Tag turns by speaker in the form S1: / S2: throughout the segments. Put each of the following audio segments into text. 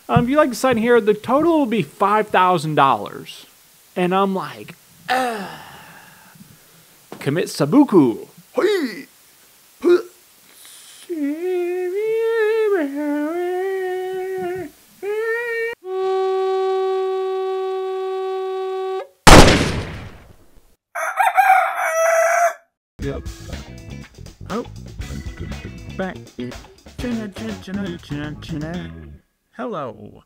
S1: If you like to sign here, the total will be $5,000. And I'm like, commit sabuku. Hey. Yep. Oh, back. Hello.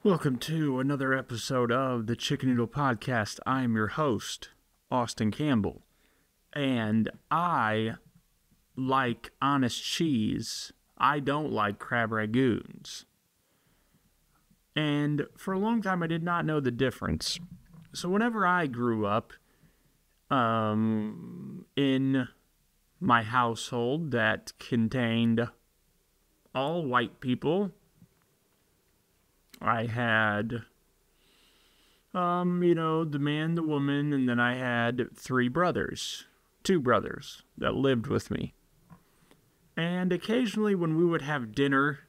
S1: Welcome to another episode of the Chicken Noodle Podcast. I'm your host, Austin Campbell. And I like honest cheese. I don't like crab ragoons. And for a long time, I did not know the difference. So whenever I grew up, in my household that contained all white people, I had, the man, the woman, and then I had two brothers that lived with me. And occasionally when we would have dinner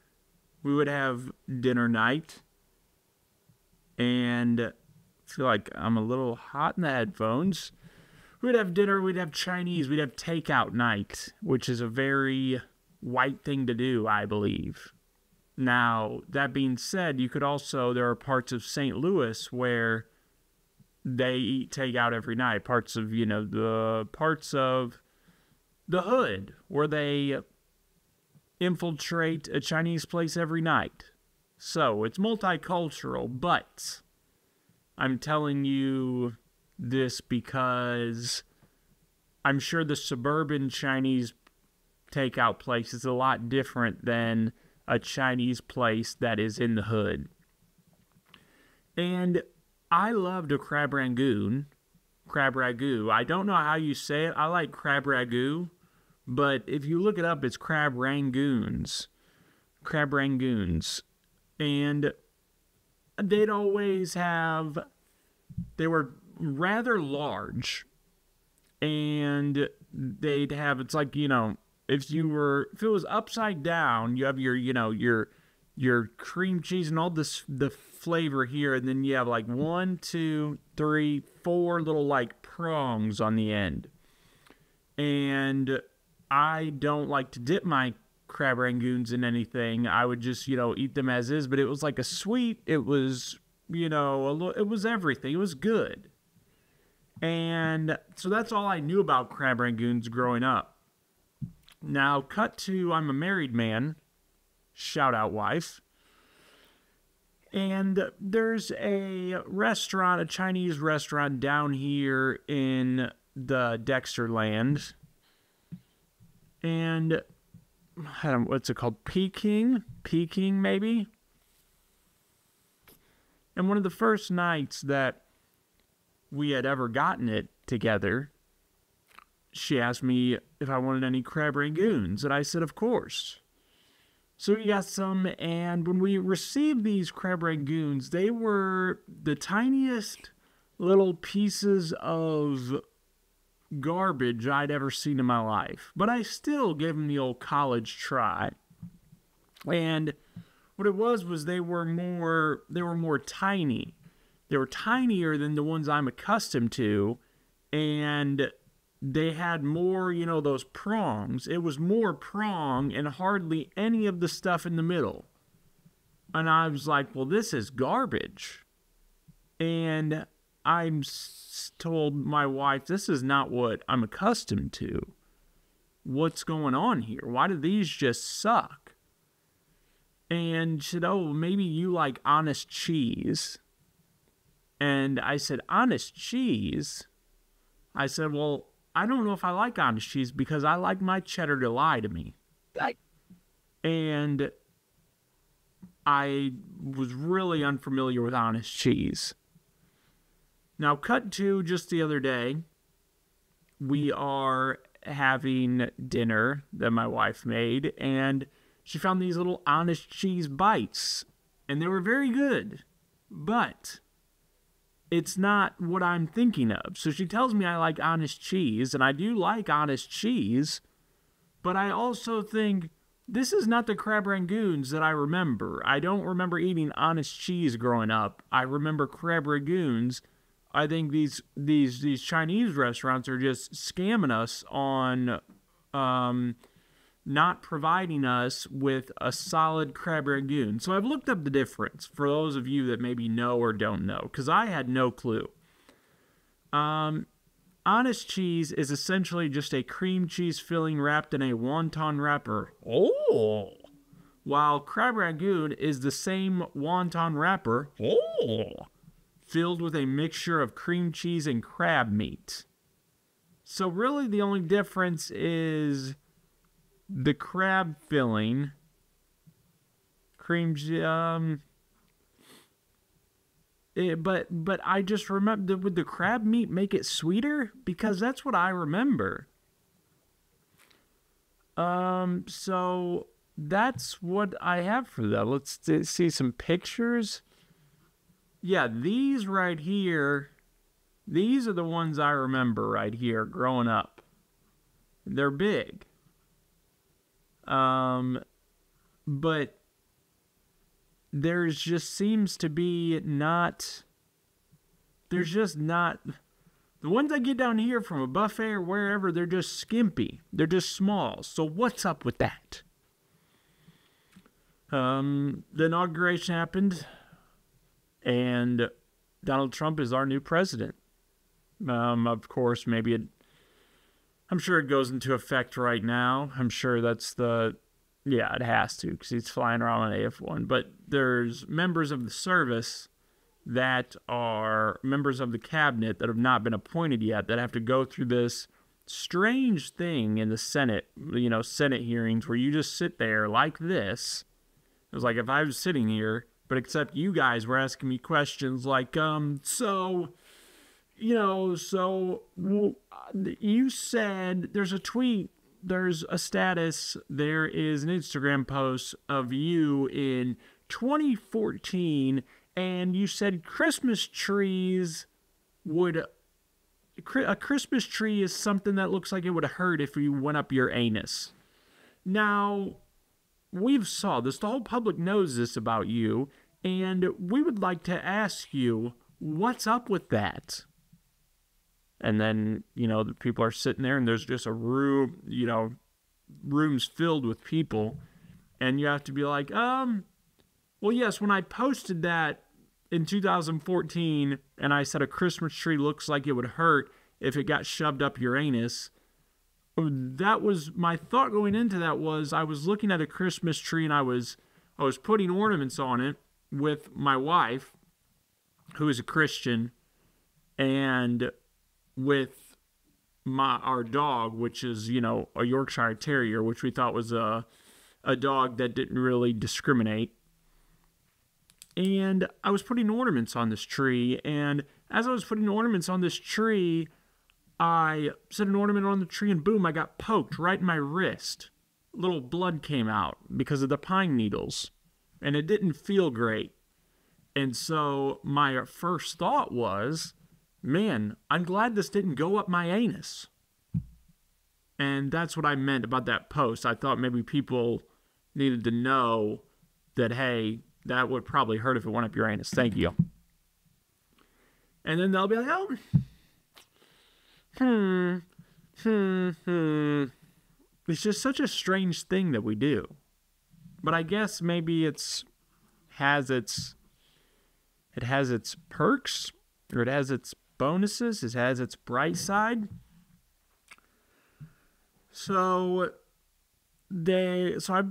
S1: night, and I feel like I'm a little hot in the headphones. We'd have dinner, we'd have Chinese, we'd have takeout night, which is a very white thing to do, I believe. Now, that being said, there are parts of St. Louis where they eat takeout every night. Parts of the hood where they infiltrate a Chinese place every night. So, it's multicultural, but I'm telling you this because I'm sure the suburban Chinese takeout place is a lot different than a Chinese place that is in the hood. And I loved a crab ragoon. I don't know how you say it. I like crab ragout, but if you look it up, it's crab rangoons. And they were rather large, and they'd have, it's like, if it was upside down, you have your cream cheese and all the flavor here, and then you have like 1, 2, 3, 4 little like prongs on the end. And I don't like to dip my crab rangoons in anything. I would just, eat them as is, but it was like a sweet, it was, it was everything. It was good. And so that's all I knew about crab ragoons growing up. Now, cut to, I'm a married man. Shout out, wife. And there's a Chinese restaurant down here in the Dexterland. And, what's it called? Peking, maybe? And one of the first nights that we had ever gotten it together, she asked me if I wanted any crab ragoons, and I said, of course. So we got some, and when we received these crab ragoons, they were the tiniest little pieces of garbage I'd ever seen in my life. But I still gave them the old college try. And what it was they were more tiny. They were tinier than the ones I'm accustomed to, and they had more, those prongs. It was more prong and hardly any of the stuff in the middle. And I was like, well, this is garbage. And I'm told my wife, this is not what I'm accustomed to. What's going on here? Why do these just suck? And she said, oh, maybe you like honest cheese. And I said, honest cheese? I said, well, I don't know if I like honest cheese because I like my cheddar to lie to me. And I was really unfamiliar with honest cheese. Now, cut to just the other day, we are having dinner that my wife made, and she found these little honest cheese bites, and they were very good, but it's not what I'm thinking of. So she tells me I like honest cheese, and I do like honest cheese, but I also think, This is not the crab rangoons that I remember. I don't remember eating Honest Cheese growing up. I remember crab rangoons. I think these Chinese restaurants are just scamming us on not providing us with a solid crab rangoon. So I've looked up the difference for those of you that maybe know or don't know, because I had no clue. Honest cheese is essentially just a cream cheese filling wrapped in a wonton wrapper. Oh! While crab rangoon is the same wonton wrapper. Oh! Filled with a mixture of cream cheese and crab meat. So really the only difference is the crab filling, but I just remember, would the crab meat make it sweeter? Because that's what I remember. So that's what I have for that. Let's see some pictures. Yeah, these right here, these are the ones I remember right here growing up. They're big. But there's just seems to be not, there's just not, the ones I get down here from a buffet or wherever, they're just skimpy. They're just small. So what's up with that? The inauguration happened, and Donald Trump is our new president. Of course, I'm sure it goes into effect right now. I'm sure that's it has to, because he's flying around on AF1. But there's members of the service that are members of the cabinet that have not been appointed yet that have to go through this strange thing in the Senate, Senate hearings where you just sit there like this. It was like if I was sitting here, but except you guys were asking me questions like, you said there's a tweet, there's a status, there is an Instagram post of you in 2014, and you said a Christmas tree is something that looks like it would hurt if you went up your anus. Now, we've saw this, the whole public knows this about you, and we would like to ask you, what's up with that? And then, the people are sitting there and there's just a room, rooms filled with people. And you have to be like, well, yes, when I posted that in 2014 and I said a Christmas tree looks like it would hurt if it got shoved up your anus, that was my thought going into that was I was looking at a Christmas tree and I was putting ornaments on it with my wife, who is a Christian, and with our dog, which is, a Yorkshire Terrier, which we thought was a dog that didn't really discriminate. And I was putting ornaments on this tree, and as I was putting ornaments on this tree, I set an ornament on the tree, and boom, I got poked right in my wrist. A little blood came out because of the pine needles, and it didn't feel great. And so my first thought was, man, I'm glad this didn't go up my anus. And that's what I meant about that post. I thought maybe people needed to know that, hey, that would probably hurt if it went up your anus. Thank you. And then they'll be like, It's just such a strange thing that we do. But I guess maybe it has its perks, or it has its bonuses, it has its bright side. So I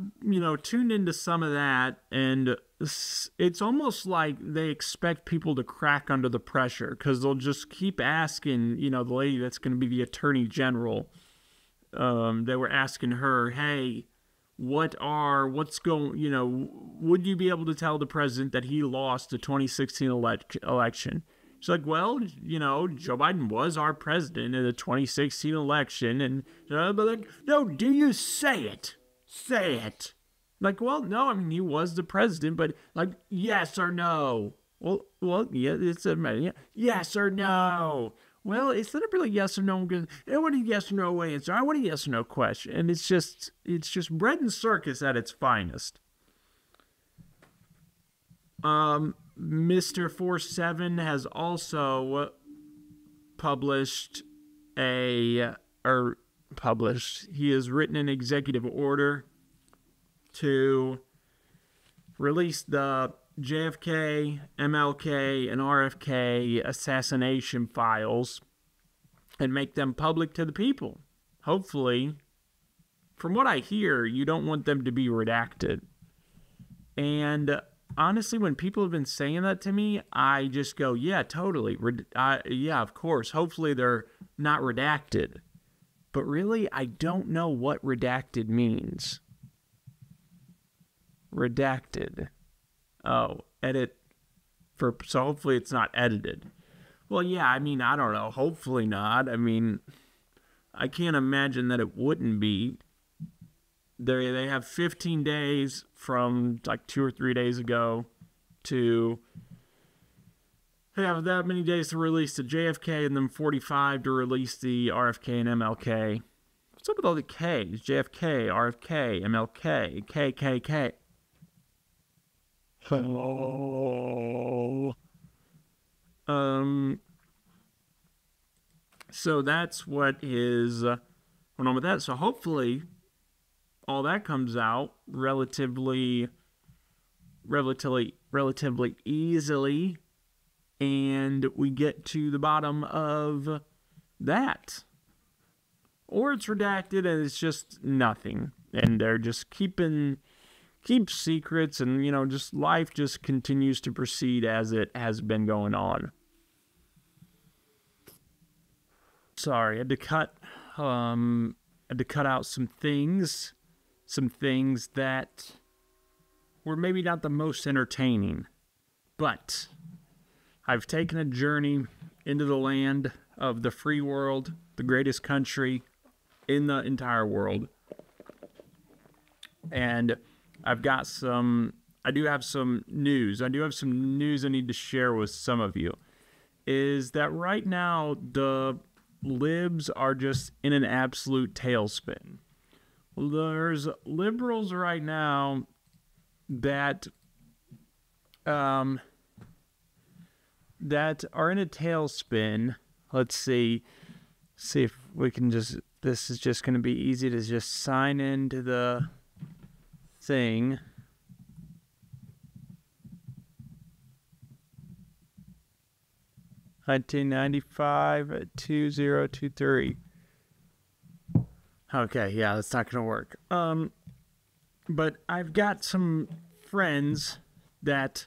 S1: tuned into some of that, and it's almost like they expect people to crack under the pressure, because they'll just keep asking, the lady that's going to be the attorney general, they were asking her, hey, would you be able to tell the president that he lost the 2016 election? She's like, well, Joe Biden was our president in the 2016 election. And, but like, no, do you say it? Say it. Like, well, no, he was the president, but like, yes or no? Well, yeah, it's a, yeah, yes or no? Well, it's not a really yes or no. I want a yes or no answer. I want a yes or no question, and it's just bread and circus at its finest. Mr. 47 has also published he has written an executive order to release the JFK, MLK, and RFK assassination files and make them public to the people. Hopefully, from what I hear, you don't want them to be redacted. And honestly, when people have been saying that to me, I just go, yeah, totally. Yeah, of course. Hopefully they're not redacted. But really, I don't know what redacted means. Redacted. Oh, edit. So hopefully it's not edited. Well, yeah, I mean, I don't know. Hopefully not. I mean, I can't imagine that it wouldn't be. They have 15 days from like 2 or 3 days ago to have that many days to release the JFK and then 45 to release the RFK and MLK. What's up with all the K's? JFK, RFK, MLK, KKK. So that's what is going on with that. So hopefully all that comes out relatively easily, and we get to the bottom of that. Or it's redacted and it's just nothing, and they're just keep secrets, and just life just continues to proceed as it has been going on. Sorry, I had to cut out some things that were maybe not the most entertaining, but I've taken a journey into the land of the free world, the greatest country in the entire world, and I do have some news. I do have some news I need to share with some of you. Is that right now the libs are just in an absolute tailspin. There's liberals right now that are in a tailspin. Let's see if we can just. This is just going to be easy to just sign into the thing. $1995-2023. Okay, yeah, that's not gonna work. But I've got some friends that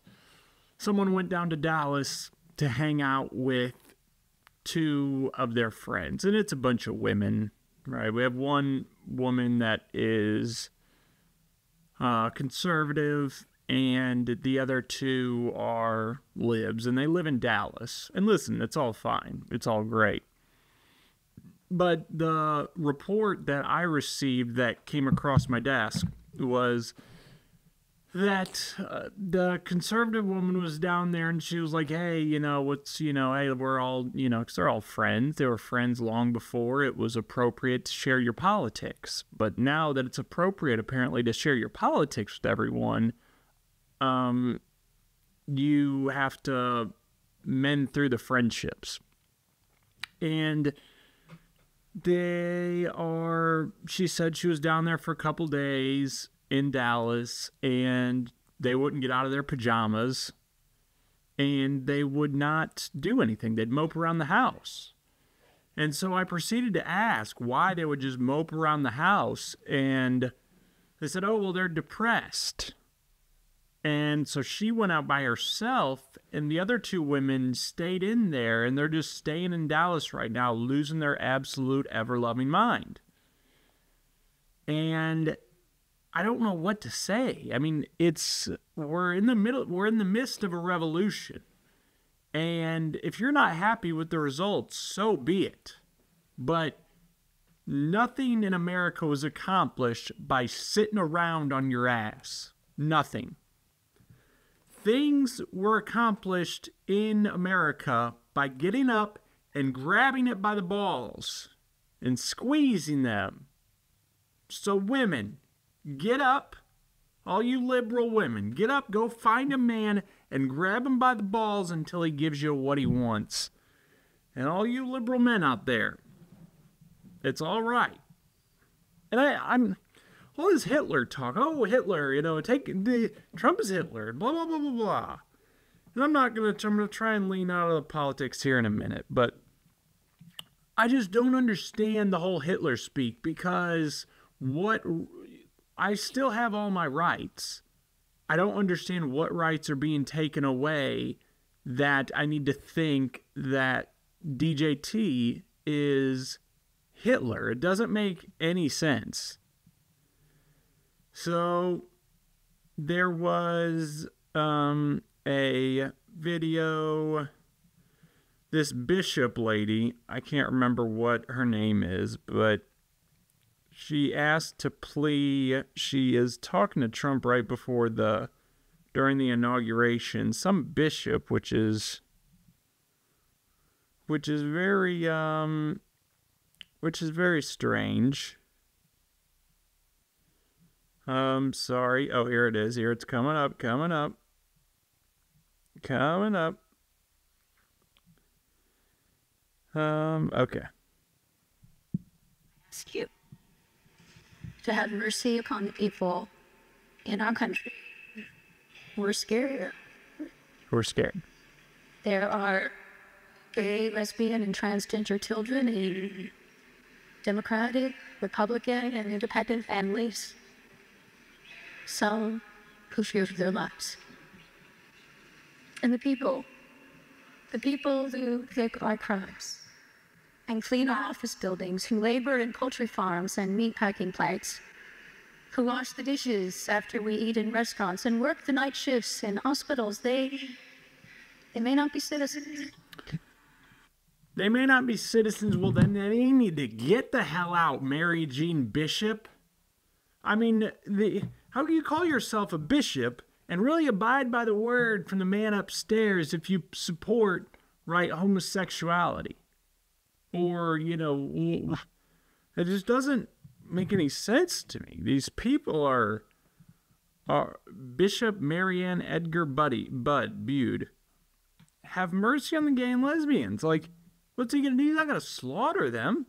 S1: someone went down to Dallas to hang out with 2 of their friends, and it's a bunch of women, right? We have one woman that is conservative, and the other 2 are libs, and they live in Dallas. And listen, it's all fine. It's all great. But the report that I received that came across my desk was that the conservative woman was down there, and she was like, hey, hey, we're all, because they're all friends. They were friends long before it was appropriate to share your politics. But now that it's appropriate, apparently, to share your politics with everyone, you have to mend through the friendships. And she said she was down there for a couple days in Dallas, and they wouldn't get out of their pajamas, and they would not do anything. They'd mope around the house. And so I proceeded to ask why they would just mope around the house, and they said, oh, well, they're depressed. And so she went out by herself, and the other 2 women stayed in there, and they're just staying in Dallas right now, losing their absolute ever-loving mind. And I don't know what to say. I mean, we're in the midst of a revolution. And if you're not happy with the results, so be it. But nothing in America was accomplished by sitting around on your ass. Nothing. Things were accomplished in America by getting up and grabbing it by the balls and squeezing them. So women, get up. All you liberal women, get up, go find a man and grab him by the balls until he gives you what he wants. And all you liberal men out there, it's all right. And I'm all this Hitler talk. Oh, Hitler, Trump is Hitler. Blah blah blah blah blah. And I'm going to try and lean out of the politics here in a minute, but I just don't understand the whole Hitler speak because I still have all my rights. I don't understand what rights are being taken away that I need to think that DJT is Hitler. It doesn't make any sense. So there was a video. This bishop lady, I can't remember what her name is, but she asked to plea. She is talking to Trump right before during the inauguration. Some bishop, which is very strange. Sorry. Oh, here it is. Here it's coming up. Okay.
S2: Ask you to have mercy upon the people in our country. We're scared. There are gay, lesbian, and transgender children in Democratic, Republican, and independent families. Some who fear for their lives. And the people who pick our crops and clean our office buildings, who labor in poultry farms and meat packing plants, who wash the dishes after we eat in restaurants and work the night shifts in hospitals, they may not be citizens.
S1: They may not be citizens. Well, then they need to get the hell out, Mary Jean Bishop. I mean, how can you call yourself a bishop and really abide by the word from the man upstairs if you support, right, homosexuality? Or, it just doesn't make any sense to me. These people are Bishop Marianne Edgar Bud Bude. Have mercy on the gay and lesbians. Like, what's he going to do? He's not going to slaughter them.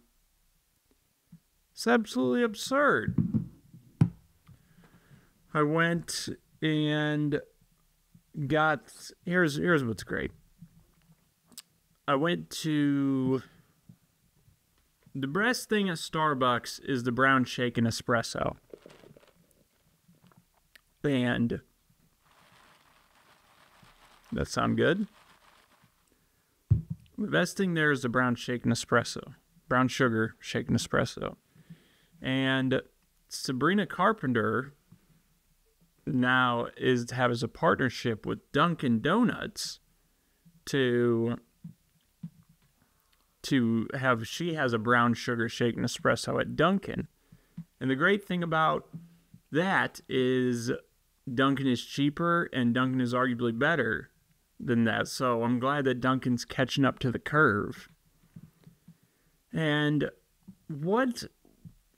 S1: It's absolutely absurd. I went and got... Here's what's great. I went to... The best thing at Starbucks is the brown shake and espresso. And... That sound good? The best thing there is the brown shake and espresso. Brown sugar shake and espresso. And Sabrina Carpenter now has a partnership with Dunkin' Donuts she has a brown sugar shake and espresso at Dunkin'. And the great thing about that is Dunkin' is cheaper and Dunkin' is arguably better than that. So I'm glad that Dunkin's catching up to the curve. And what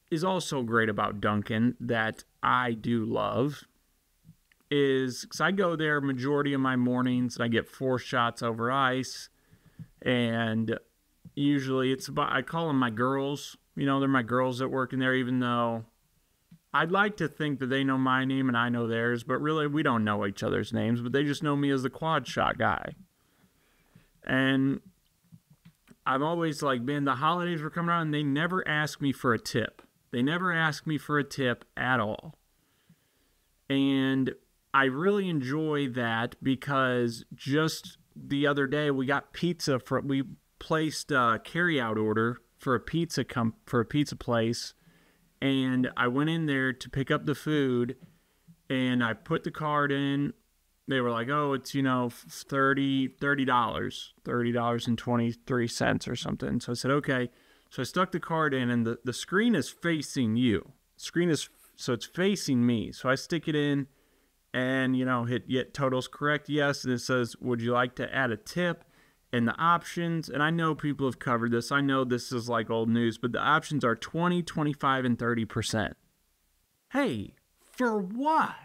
S1: is also great about Dunkin' that I do love is, because I go there majority of my mornings and I get 4 shots over ice, and usually I call them my girls. They're my girls that work in there, even though I'd like to think that they know my name and I know theirs, but really we don't know each other's names, but they just know me as the quad shot guy. And I've always been, the holidays were coming around and they never ask me for a tip. They never ask me for a tip at all. And I really enjoy that because just the other day we got pizza we placed a carry-out order for a pizza place, and I went in there to pick up the food, and I put the card in. They were like, "Oh, it's $30.23 or something." So I said, "Okay." So I stuck the card in, and the screen is facing you. So it's facing me. So I stick it in, and hit totals correct, yes, and it says, "Would you like to add a tip?" And the options, and I know people have covered this. I know this is like old news, but the options are 20, 25, and 30%. Hey, for what?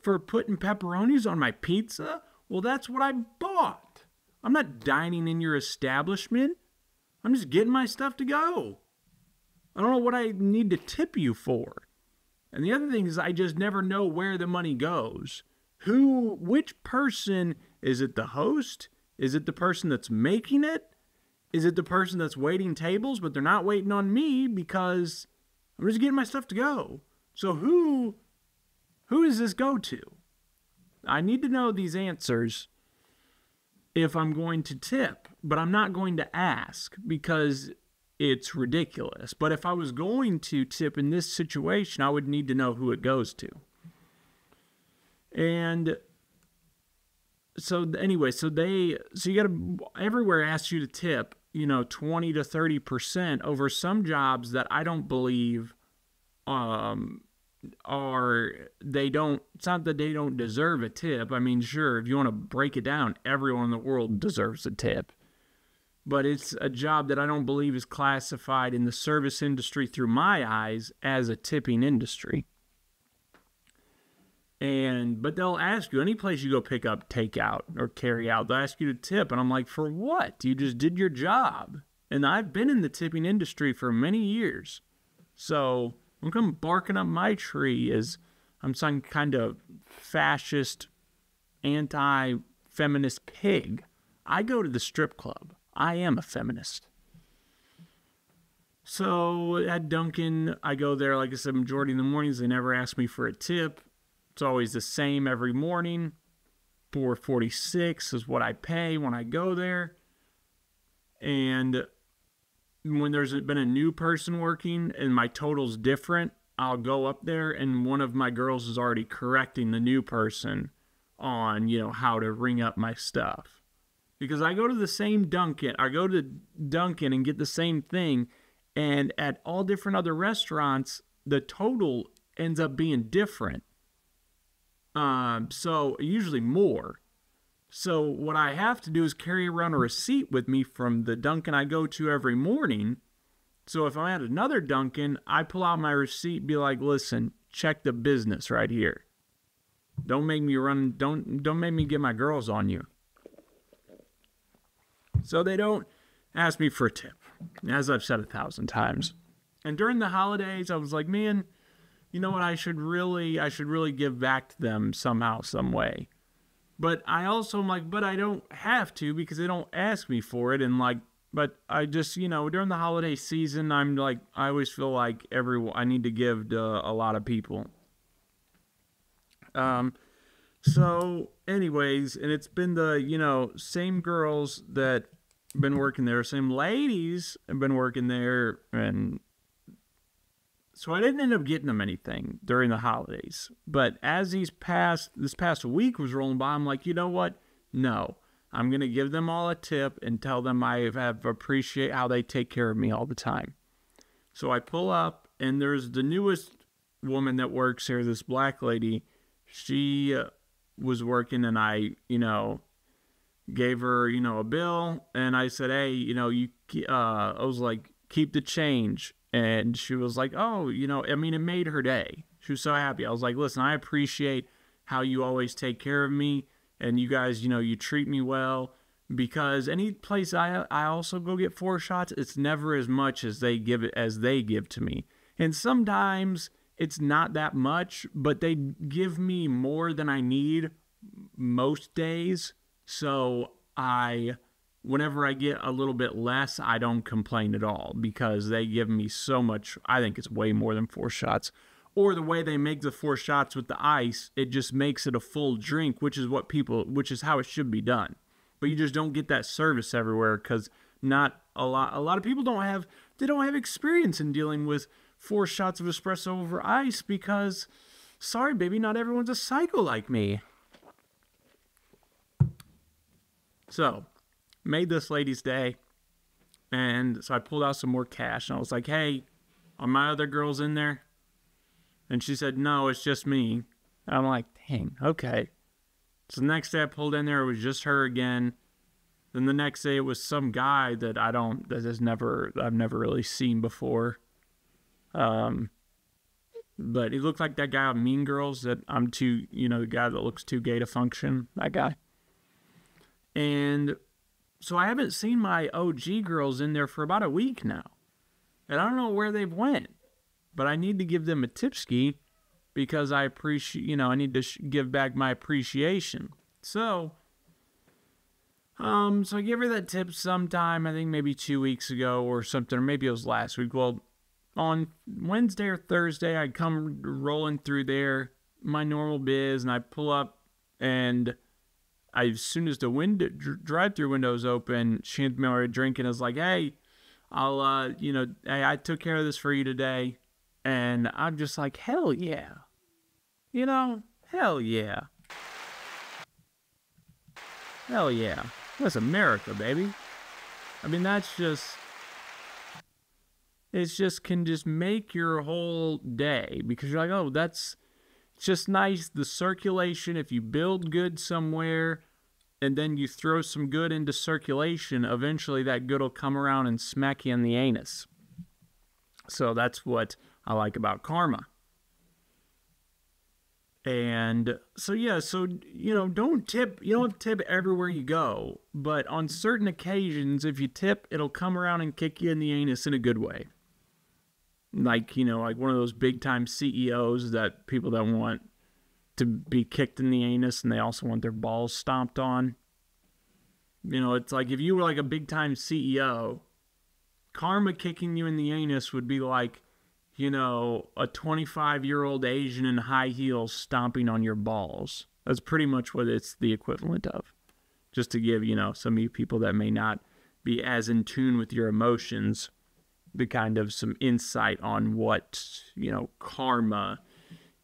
S1: For putting pepperonis on my pizza? Well, that's what I bought. I'm not dining in your establishment. I'm just getting my stuff to go. I don't know what I need to tip you for. And the other thing is I just never know where the money goes. Which person, is it the host? Is it the person that's making it? Is it the person that's waiting tables, but they're not waiting on me because I'm just getting my stuff to go? So who does this go to? I need to know these answers if I'm going to tip, but I'm not going to ask because it's ridiculous. But if I was going to tip in this situation, I would need to know who it goes to. And so anyway, so you got to, everywhere asks you to tip, 20 to 30% over some jobs that I don't believe it's not that they don't deserve a tip. I mean, sure, if you want to break it down, everyone in the world deserves a tip. But it's a job that I don't believe is classified in the service industry through my eyes as a tipping industry. But they'll ask you, any place you go pick up takeout or carry out, they'll ask you to tip. And I'm like, for what? You just did your job. And I've been in the tipping industry for many years. So don't come barking up my tree as I'm some kind of fascist, anti-feminist pig. I go to the strip club. I am a feminist. So at Dunkin', I go there, like I said, majority of the mornings. They never ask me for a tip. It's always the same every morning. $4.46 is what I pay when I go there. And when there's been a new person working and my total's different, I'll go up there and one of my girls is already correcting the new person on, how to ring up my stuff. Because I go to the same Dunkin', I go to Dunkin' and get the same thing, and at all different other restaurants, the total ends up being different. So usually more. So what I have to do is carry around a receipt with me from the Dunkin' I go to every morning. So if I'm at another Dunkin', I pull out my receipt, be like, listen, check the business right here. Don't make me don't make me get my girls on you. So they don't ask me for a tip, as I've said 1,000 times. And during the holidays, I was like, man, you know what? I should really give back to them somehow, some way. But I also am like, but I don't have to because they don't ask me for it. And but I just, during the holiday season, I'm like, I always feel like I need to give to a lot of people. So anyways, and it's been the, same girls that have been working there, same ladies have been working there, and so I didn't end up getting them anything during the holidays. But as this past week was rolling by, I'm like, you know what? No, I'm going to give them all a tip and tell them I appreciate how they take care of me all the time. So I pull up, and there's the newest woman that works here, this black lady. She was working, and I, gave her, a bill, and I said, hey, I was like, keep the change. And she was like, oh, it made her day. She was so happy. I was like, listen, I appreciate how you always take care of me. And you guys, you treat me well. Because any place I also go get 4 shots, it's never as much as they give to me. And sometimes it's not that much, but they give me more than I need most days. So whenever I get a little bit less, I don't complain at all because they give me so much. I think it's way more than 4 shots. Or the way they make the 4 shots with the ice, it just makes it a full drink, which is how it should be done. But you just don't get that service everywhere because not a lot of people don't have experience in dealing with 4 shots of espresso over ice because, sorry, baby, not everyone's a psycho like me. So, made this lady's day, and so I pulled out some more cash, and I was like, hey, are my other girls in there? And she said, no, it's just me. And I'm like, dang, okay. So the next day I pulled in there, it was just her again. Then the next day it was some guy that I've never really seen before. But he looked like that guy on Mean Girls that the guy that looks too gay to function, that guy. And so I haven't seen my OG girls in there for about a week now. And I don't know where they've went, but I need to give them a tipski because I appreciate, I need to give back my appreciation. So I gave her that tip sometime, I think maybe 2 weeks ago or something, or maybe it was last week. Well, on Wednesday or Thursday, I come rolling through there, my normal biz, and I pull up, and as soon as the drive-through window's open, she hands me a drink and is like, hey, hey, I took care of this for you today. And I'm just like, hell yeah. Hell yeah. Hell yeah. That's America, baby. I mean, can just make your whole day, because you're like, oh, it's just nice. The circulation, if you build good somewhere and then you throw some good into circulation, eventually that good will come around and smack you in the anus. So that's what I like about karma. And so, don't tip. You don't tip everywhere you go, but on certain occasions, if you tip, it'll come around and kick you in the anus in a good way. Like one of those big time CEOs, that people that want to be kicked in the anus and they also want their balls stomped on. It's like if you were like a big time CEO, karma kicking you in the anus would be like, a 25-year-old Asian in high heels stomping on your balls. That's pretty much what it's the equivalent of. Just to give, some of you people that may not be as in tune with your emotions, the kind of some insight on what, karma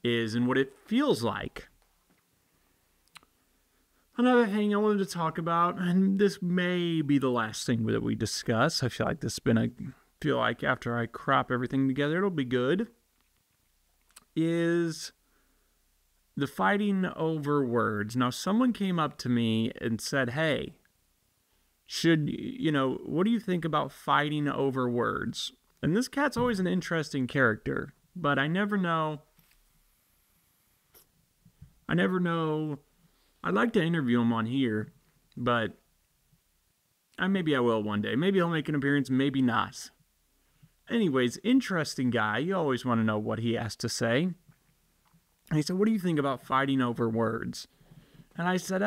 S1: is and what it feels like. Another thing I wanted to talk about, and this may be the last thing that we discuss. I feel like after I crop everything together, it'll be good, is the fighting over words. Now, someone came up to me and said, hey, what do you think about fighting over words? And this cat's always an interesting character, but I never know. I'd like to interview him on here, but maybe I will one day. Maybe he'll make an appearance, maybe not. Anyways, interesting guy. You always want to know what he has to say. And he said, what do you think about fighting over words? And I said,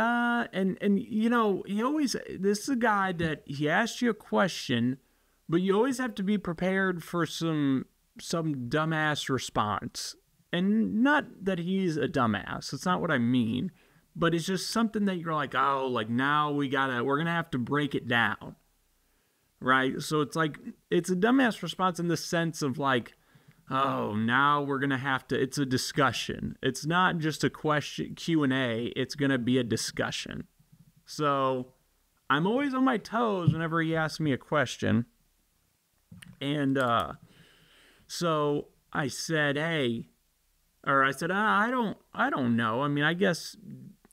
S1: this is a guy that he asks you a question, but you always have to be prepared for some dumbass response. And not that he's a dumbass. It's not what I mean. But it's just something that you're like, oh, like now we're going to have to break it down. Right? So it's like, it's a dumbass response in the sense of like, oh, now we're going to have to, it's a discussion. It's not just a question, Q&A. It's going to be a discussion. So I'm always on my toes whenever he asks me a question. And so I said, I don't know. I mean, I guess,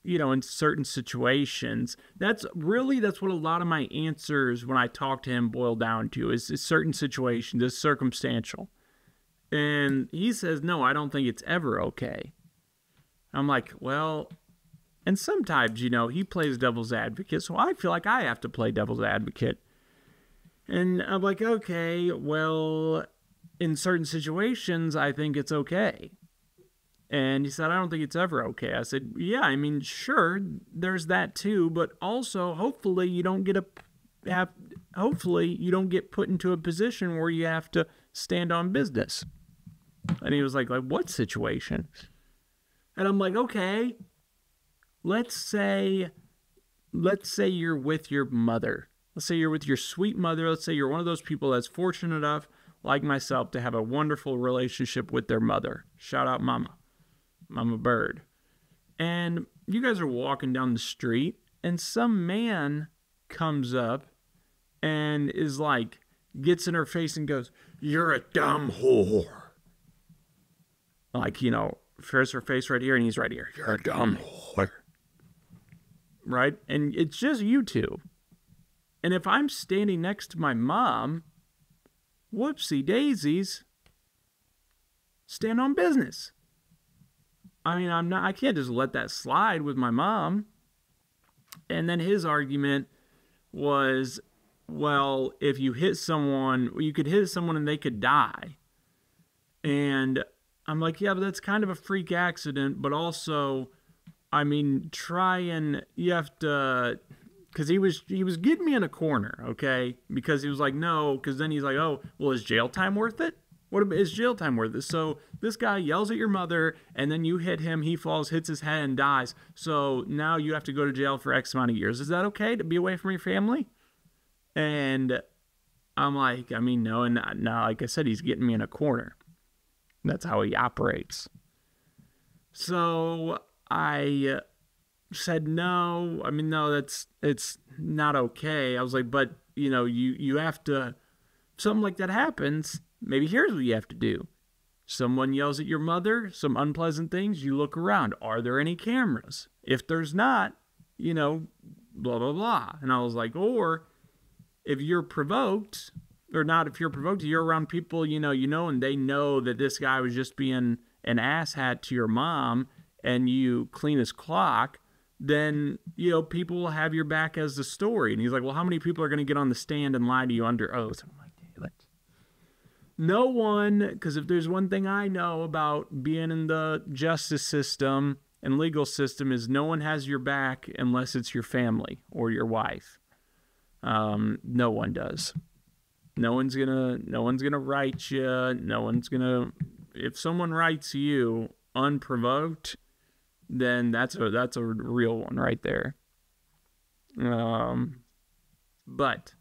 S1: in certain situations, that's what a lot of my answers when I talk to him boil down to is certain situations, it's circumstantial. And he says, no, I don't think it's ever okay. I'm like, well, and sometimes, he plays devil's advocate, so I feel like I have to play devil's advocate. And I'm like, okay, well, in certain situations, I think it's okay. And he said, I don't think it's ever okay. I said, yeah, I mean, sure, there's that too, but also, hopefully you don't get put into a position where you have to stand on business. And he was like, what situation? And I'm like, okay, let's say you're with your mother. Let's say you're with your sweet mother. Let's say you're one of those people that's fortunate enough, like myself, to have a wonderful relationship with their mother. Shout out Mama Bird. And you guys are walking down the street, and some man comes up and is like, gets in her face and goes, you're a dumb whore. Like, there's her face right here, and he's right here. You're a dumb whore. Right? And it's just you two. And if I'm standing next to my mom, whoopsie daisies, stand on business. I mean, I can't just let that slide with my mom. And then his argument was, well, if you hit someone, you could hit someone and they could die. And I'm like, yeah, but that's kind of a freak accident. But also, I mean, you have to, because he was getting me in a corner, okay? Because he was like, no, because then he's like, oh, well, is jail time worth it? What is jail time worth it? So this guy yells at your mother, and then you hit him, he falls, hits his head, and dies. So now you have to go to jail for X amount of years. Is that okay to be away from your family? And I'm like, I mean, no. And now, like I said, he's getting me in a corner. That's how he operates. So I said, no. I mean, no, it's not okay. I was like, but, you have to, something like that happens. Maybe here's what you have to do. Someone yells at your mother, some unpleasant things, you look around. Are there any cameras? If there's not, blah, blah, blah. And I was like, or if you're provoked, or not if you're provoked, you're around people, and they know that this guy was just being an asshat to your mom, and you clean his clock, then, people will have your back as the story. And he's like, well, how many people are going to get on the stand and lie to you under oath? I'm like, no one, because if there's one thing I know about being in the justice system and legal system is no one has your back unless it's your family or your wife. No one does. No one's gonna write you. If someone writes you unprovoked, then that's a real one right there. But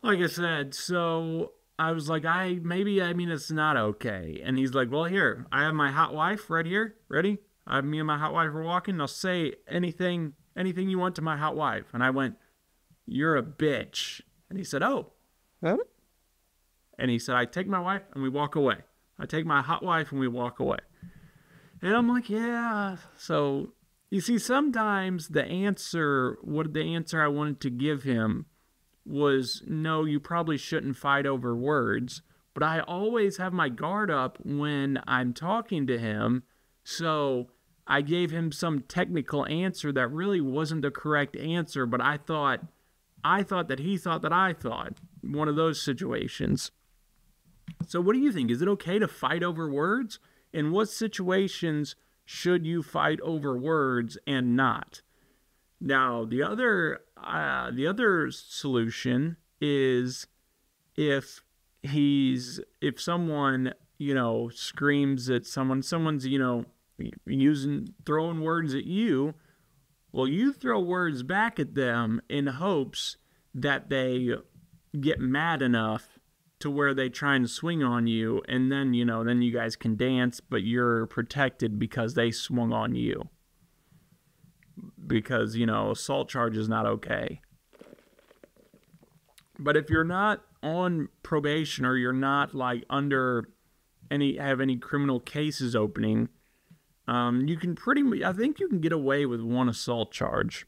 S1: like I said, so I was like, it's not okay. And he's like, well, here, I have my hot wife right here. Ready? Me and my hot wife are walking. I'll say anything you want to my hot wife. And I went, you're a bitch. And he said, oh. Huh? And he said, I take my wife and we walk away. I take my hot wife and we walk away. And I'm like, yeah. So you see, sometimes the answer I wanted to give him was, no, you probably shouldn't fight over words. But I always have my guard up when I'm talking to him. So I gave him some technical answer that really wasn't the correct answer, but I thought that he thought that I thought. One of those situations. So what do you think? Is it okay to fight over words? In what situations should you fight over words and not? Now, the other solution is if someone, screams at someone's, throwing words at you, well, you throw words back at them in hopes that they get mad enough to where they try and swing on you, and then you guys can dance, but you're protected because they swung on you. Because, assault charge is not okay. But if you're not on probation or you're not like have any criminal cases opening, you can I think you can get away with one assault charge.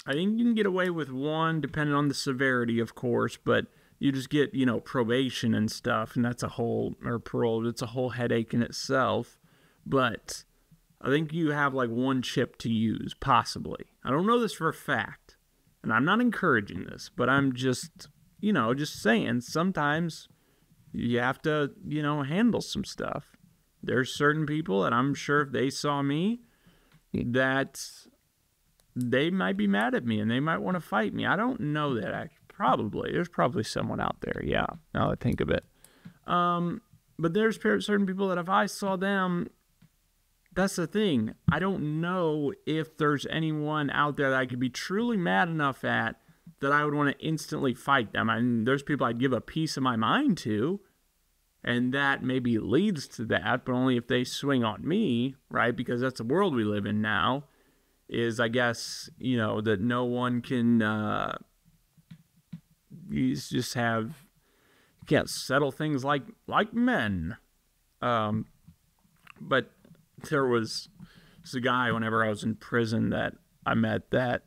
S1: I think you can get away with one, depending on the severity, of course, but you just get, probation and stuff, and or parole, it's a whole headache in itself. But I think you have like one chip to use, possibly. I don't know this for a fact, and I'm not encouraging this, but I'm just saying sometimes you have to, handle some stuff. There's certain people that I'm sure if they saw me, that they might be mad at me and they might want to fight me. I don't know that. There's probably someone out there. Yeah, now that I think of it. But there's certain people that if I saw them, that's the thing. I don't know if there's anyone out there that I could be truly mad enough at that I would want to instantly fight them. I mean, there's people I'd give a piece of my mind to, and that maybe leads to that, but only if they swing on me, right? Because that's the world we live in now, is I guess, that no one can, you can't settle things like men. But there was a guy whenever I was in prison that I met that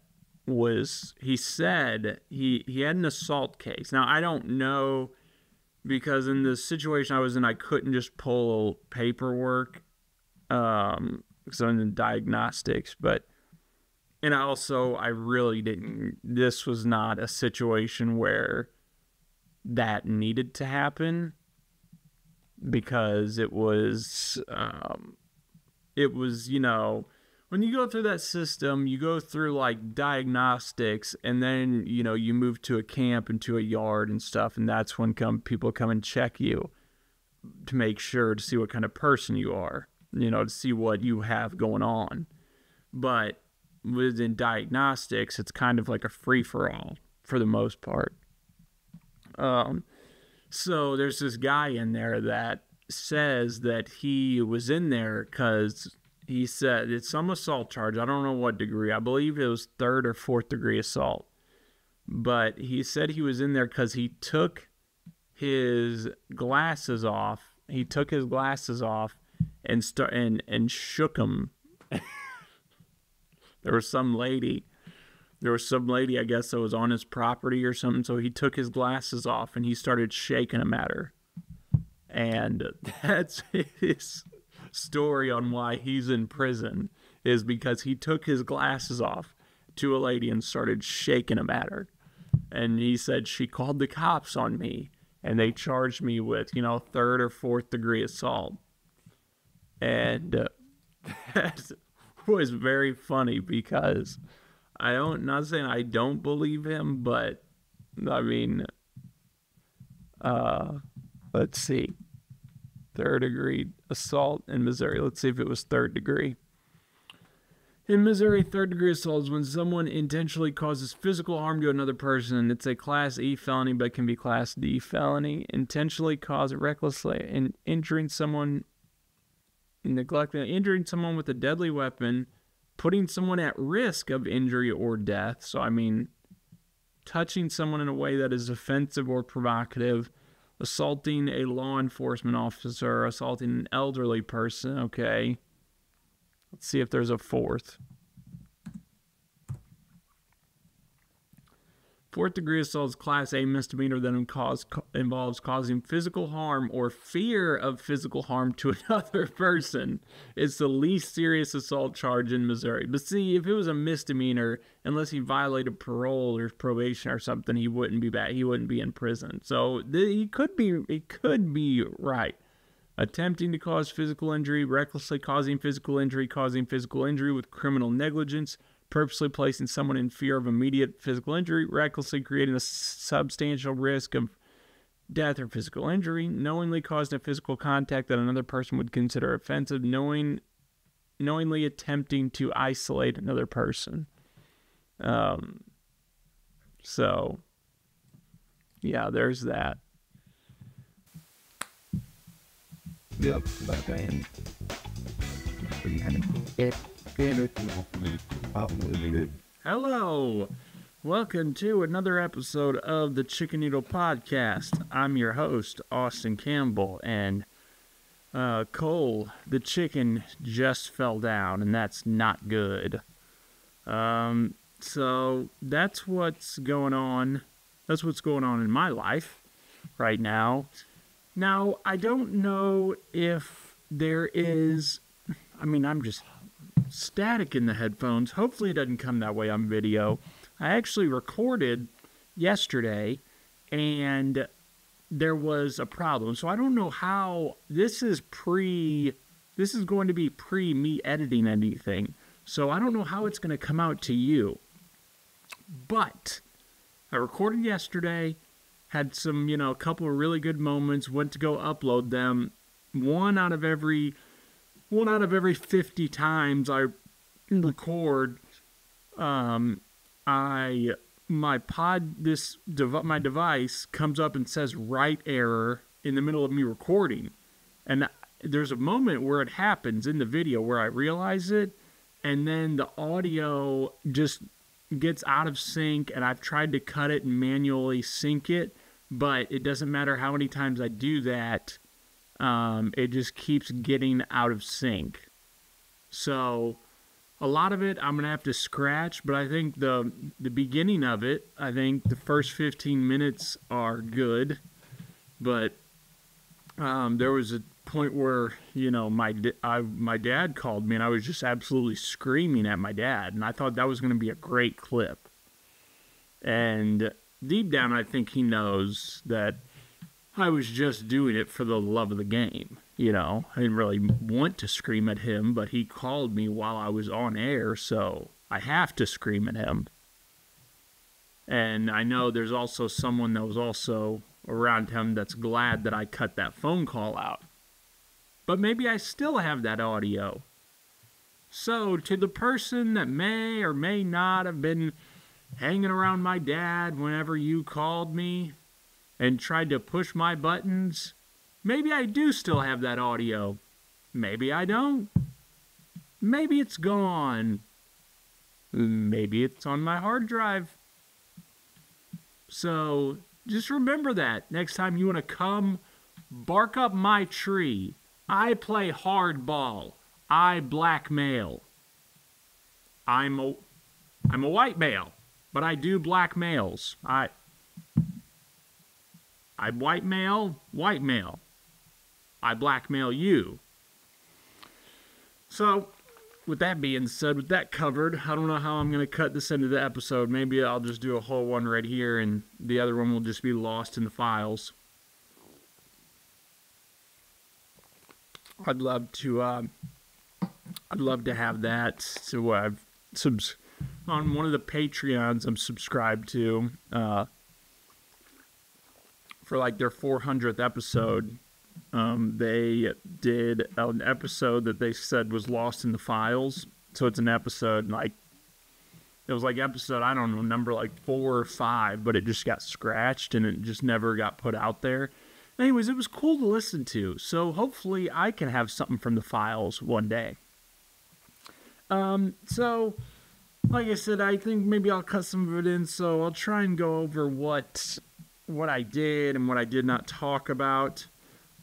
S1: he said he had an assault case. Now, I don't know, because in the situation I was in, I couldn't just pull paperwork because I'm in diagnostics. And I really didn't. This was not a situation where that needed to happen, because it was, when you go through that system, you go through like diagnostics, and then, you move to a camp and to a yard and stuff. And that's when people come and check you to make sure, to see what kind of person you are, to see what you have going on. But within diagnostics, it's kind of like a free-for-all for the most part. So there's this guy in there that says that he was in there because he said it's some assault charge. I don't know what degree. I believe it was 3rd or 4th degree assault. But he said he was in there because he took his glasses off. He took his glasses off and shook them. There was some lady, I guess, that was on his property or something. So he took his glasses off and he started shaking them at her. And that's his story on why he's in prison, is because he took his glasses off to a lady and started shaking them at her. And he said, she called the cops on me and they charged me with, 3rd or 4th degree assault. And that was very funny, because not saying I don't believe him, but I mean, let's see, 3rd degree assault in Missouri. Let's see if it was 3rd degree. In Missouri, 3rd degree assault is when someone intentionally causes physical harm to another person. It's a Class E felony, but can be Class D felony. Intentionally cause recklessly and injuring someone, injuring someone with a deadly weapon, putting someone at risk of injury or death. So, touching someone in a way that is offensive or provocative, assaulting a law enforcement officer, assaulting an elderly person. Okay. Let's see if there's a 4th. 4th degree assault is Class A misdemeanor that involves causing physical harm or fear of physical harm to another person. It's the least serious assault charge in Missouri. But see, if it was a misdemeanor, unless he violated parole or probation or something, he wouldn't be back. He wouldn't be in prison. So he could be right. Attempting to cause physical injury, recklessly causing physical injury with criminal negligence, purposely placing someone in fear of immediate physical injury, recklessly creating a substantial risk of death or physical injury, knowingly causing a physical contact that another person would consider offensive, knowingly attempting to isolate another person. So, yeah, there's that. Yep, hello, welcome to another episode of the Chicken Noodle Podcast. I'm your host, Austin Campbell, and Cole, the chicken, just fell down, and that's not good. So that's what's going on. That's what's going on in my life right now. Now, I don't know if there is, I'm just static in the headphones. Hopefully it doesn't come that way on video. I actually recorded yesterday, and there was a problem. So I don't know how, this is going to be pre me editing anything. So I don't know how it's going to come out to you. But I recorded yesterday. Had some, a couple of really good moments, went to go upload them. One out of every 50 times I record, my device comes up and says write error in the middle of me recording. And there's a moment where it happens in the video where I realize it, and then the audio just gets out of sync, and I've tried to cut it and manually sync it, but it doesn't matter how many times I do that, it just keeps getting out of sync. So A lot of it I'm going to have to scratch, but I think the beginning of it, I think the first 15 minutes are good. But there was a point where, my dad called me, and I was just absolutely screaming at my dad, and I thought that was going to be a great clip. And deep down, I think he knows that I was just doing it for the love of the game. I didn't really want to scream at him, but he called me while I was on air, so I have to scream at him. And I know there's also someone that was also around him that's glad that I cut that phone call out. But maybe I still have that audio. So, to the person that may or may not have been hanging around my dad whenever you called me and tried to push my buttons, maybe I do still have that audio. Maybe I don't. Maybe it's gone. Maybe it's on my hard drive. So, just remember that next time you want to come bark up my tree. I play hardball. I blackmail. I'm a white male, but I do black males. I white male. I blackmail you. So, with that being said, with that covered, I don't know how I'm going to cut this into the episode. Maybe I'll just do a whole one right here, and the other one will just be lost in the files. I'd love to have that. So I've on one of the Patreons I'm subscribed to for like their 400th episode. They did an episode that they said was lost in the files. So it's an episode like, it was like episode, I don't know, number like 4 or 5, but it just got scratched and it just never got put out there. Anyways, it was cool to listen to. So hopefully I can have something from the files one day. So like I said, I think maybe I'll cut some of it in. So I'll try and go over what I did and what I did not talk about.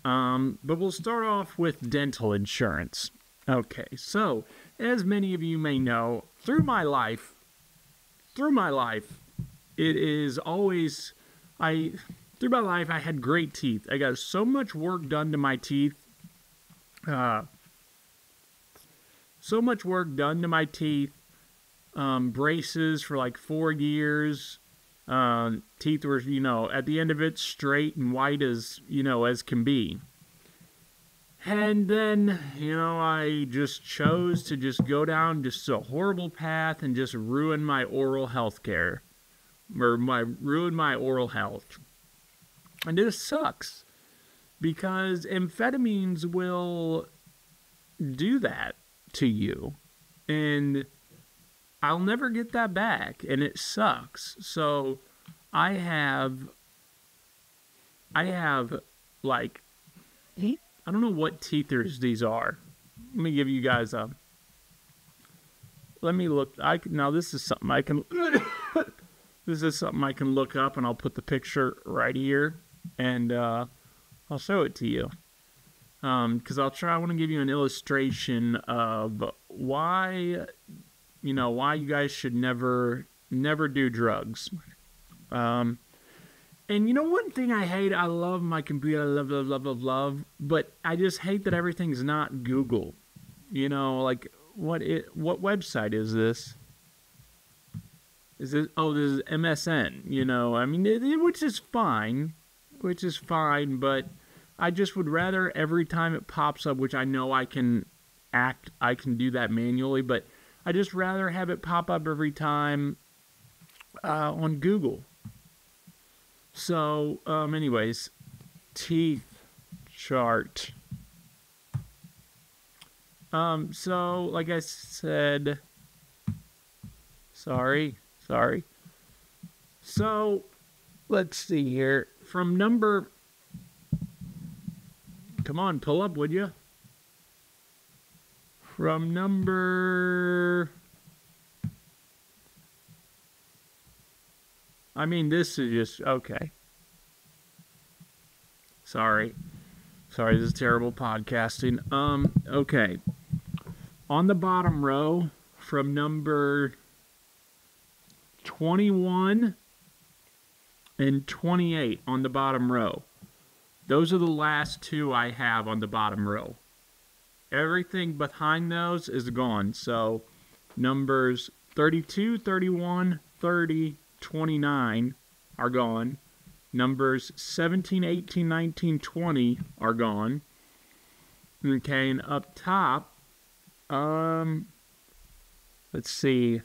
S1: But we'll start off with dental insurance. Okay, so as many of you may know, through my life, it is always, through my life, I had great teeth. I got so much work done to my teeth. Braces for like 4 years. Teeth were, at the end of it, straight and white as can be. And then, I just chose to just go down just a horrible path and just ruin my oral health care. Ruin my oral health. And it sucks. Because amphetamines will do that to you. And I'll never get that back, and it sucks. So I have like, I don't know what teethers these are. Let me give you guys let me look. Now this is something I can look up, and I'll put the picture right here, and I'll show it to you. Because I want to give you an illustration of why you guys should never do drugs. And one thing I hate, I love my computer, love, but I just hate that everything's not Google. Like, what website is this? This is MSN, which is fine, but I just would rather every time it pops up, which I know I can do that manually, but I just rather have it pop up every time on Google. So, anyways, teeth chart. So, like I said, sorry. So, let's see here. From number, come on, pull up, would you? From number, this is just, okay. Sorry, this is terrible podcasting. Okay. On the bottom row, from number 21 and 28 on the bottom row. Those are the last two I have on the bottom row. Everything behind those is gone. So numbers 32, 31, 30, 29 are gone. Numbers 17, 18, 19, 20 are gone. Okay, and up top, let's see.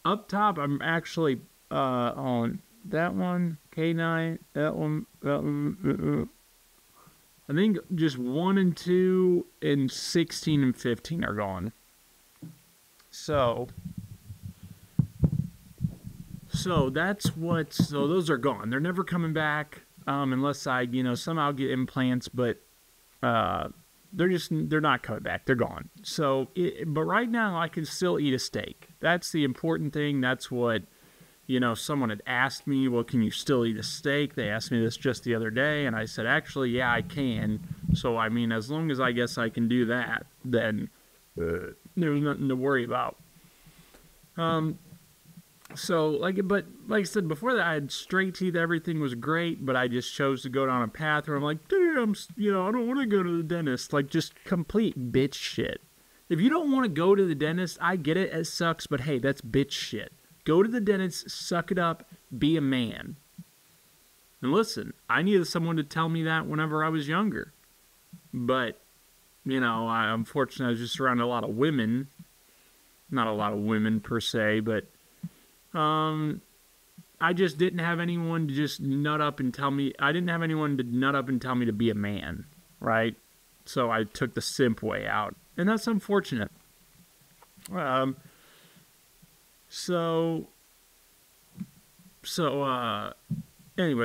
S1: Up top, I'm actually on that one, K9, that one, I think just 1 and 2 and 16 and 15 are gone. So that's what, so those are gone. They're never coming back unless I, somehow get implants, but they're not coming back. They're gone. So, but right now I can still eat a steak. That's the important thing. That's what, someone had asked me, well, can you still eat a steak? They asked me this just the other day, and I said, actually, yeah, I can. So, I mean, as long as I guess I can do that, then there's nothing to worry about. So, but like I said before that, I had straight teeth, everything was great, but I just chose to go down a path where I'm like, dude, I don't want to go to the dentist. Like, just complete bitch shit. If you don't want to go to the dentist, I get it, it sucks, but hey, that's bitch shit. Go to the dentist, suck it up, be a man. And listen, I needed someone to tell me that whenever I was younger. But, unfortunately, I was just around a lot of women. Not a lot of women per se, but I just didn't have anyone to just nut up and tell me. I didn't have anyone to nut up and tell me to be a man, right? So I took the simp way out, and that's unfortunate. Anyway,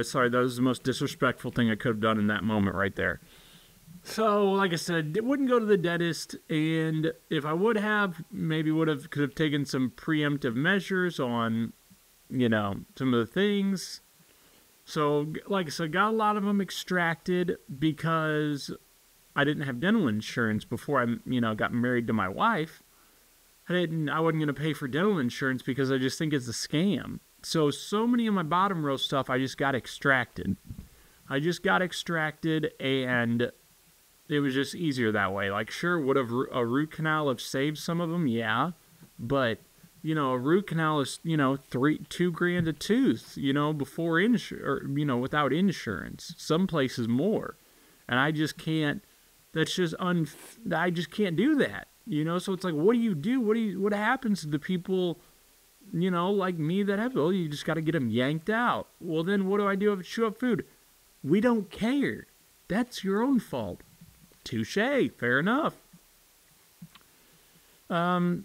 S1: sorry, that was the most disrespectful thing I could have done in that moment right there. So, like I said, it wouldn't go to the dentist, and if I would have, maybe could have taken some preemptive measures on, some of the things. So, like I said, got a lot of them extracted because I didn't have dental insurance before I, got married to my wife. I wasn't going to pay for dental insurance because I just think it's a scam. So many of my bottom row stuff I just got extracted. And it was just easier that way. Like, sure, would a root canal have saved some of them? Yeah. But, a root canal is, $2,000 a tooth, before without insurance. Some places more. And I just can't, I just can't do that. So it's like, what do you do? What happens to the people, like me that have, well, you just got to get them yanked out. Well, then what do I do if I chew up food? We don't care. That's your own fault. Touché. Fair enough. So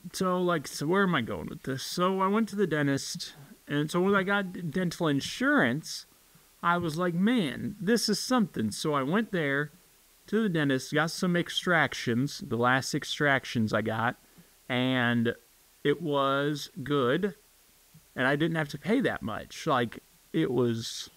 S1: where am I going with this? So I went to the dentist, and so when I got dental insurance, I was like, man, this is something. So I went there to the dentist, got some extractions, the last extractions I got, and it was good, and I didn't have to pay that much. Like, it was,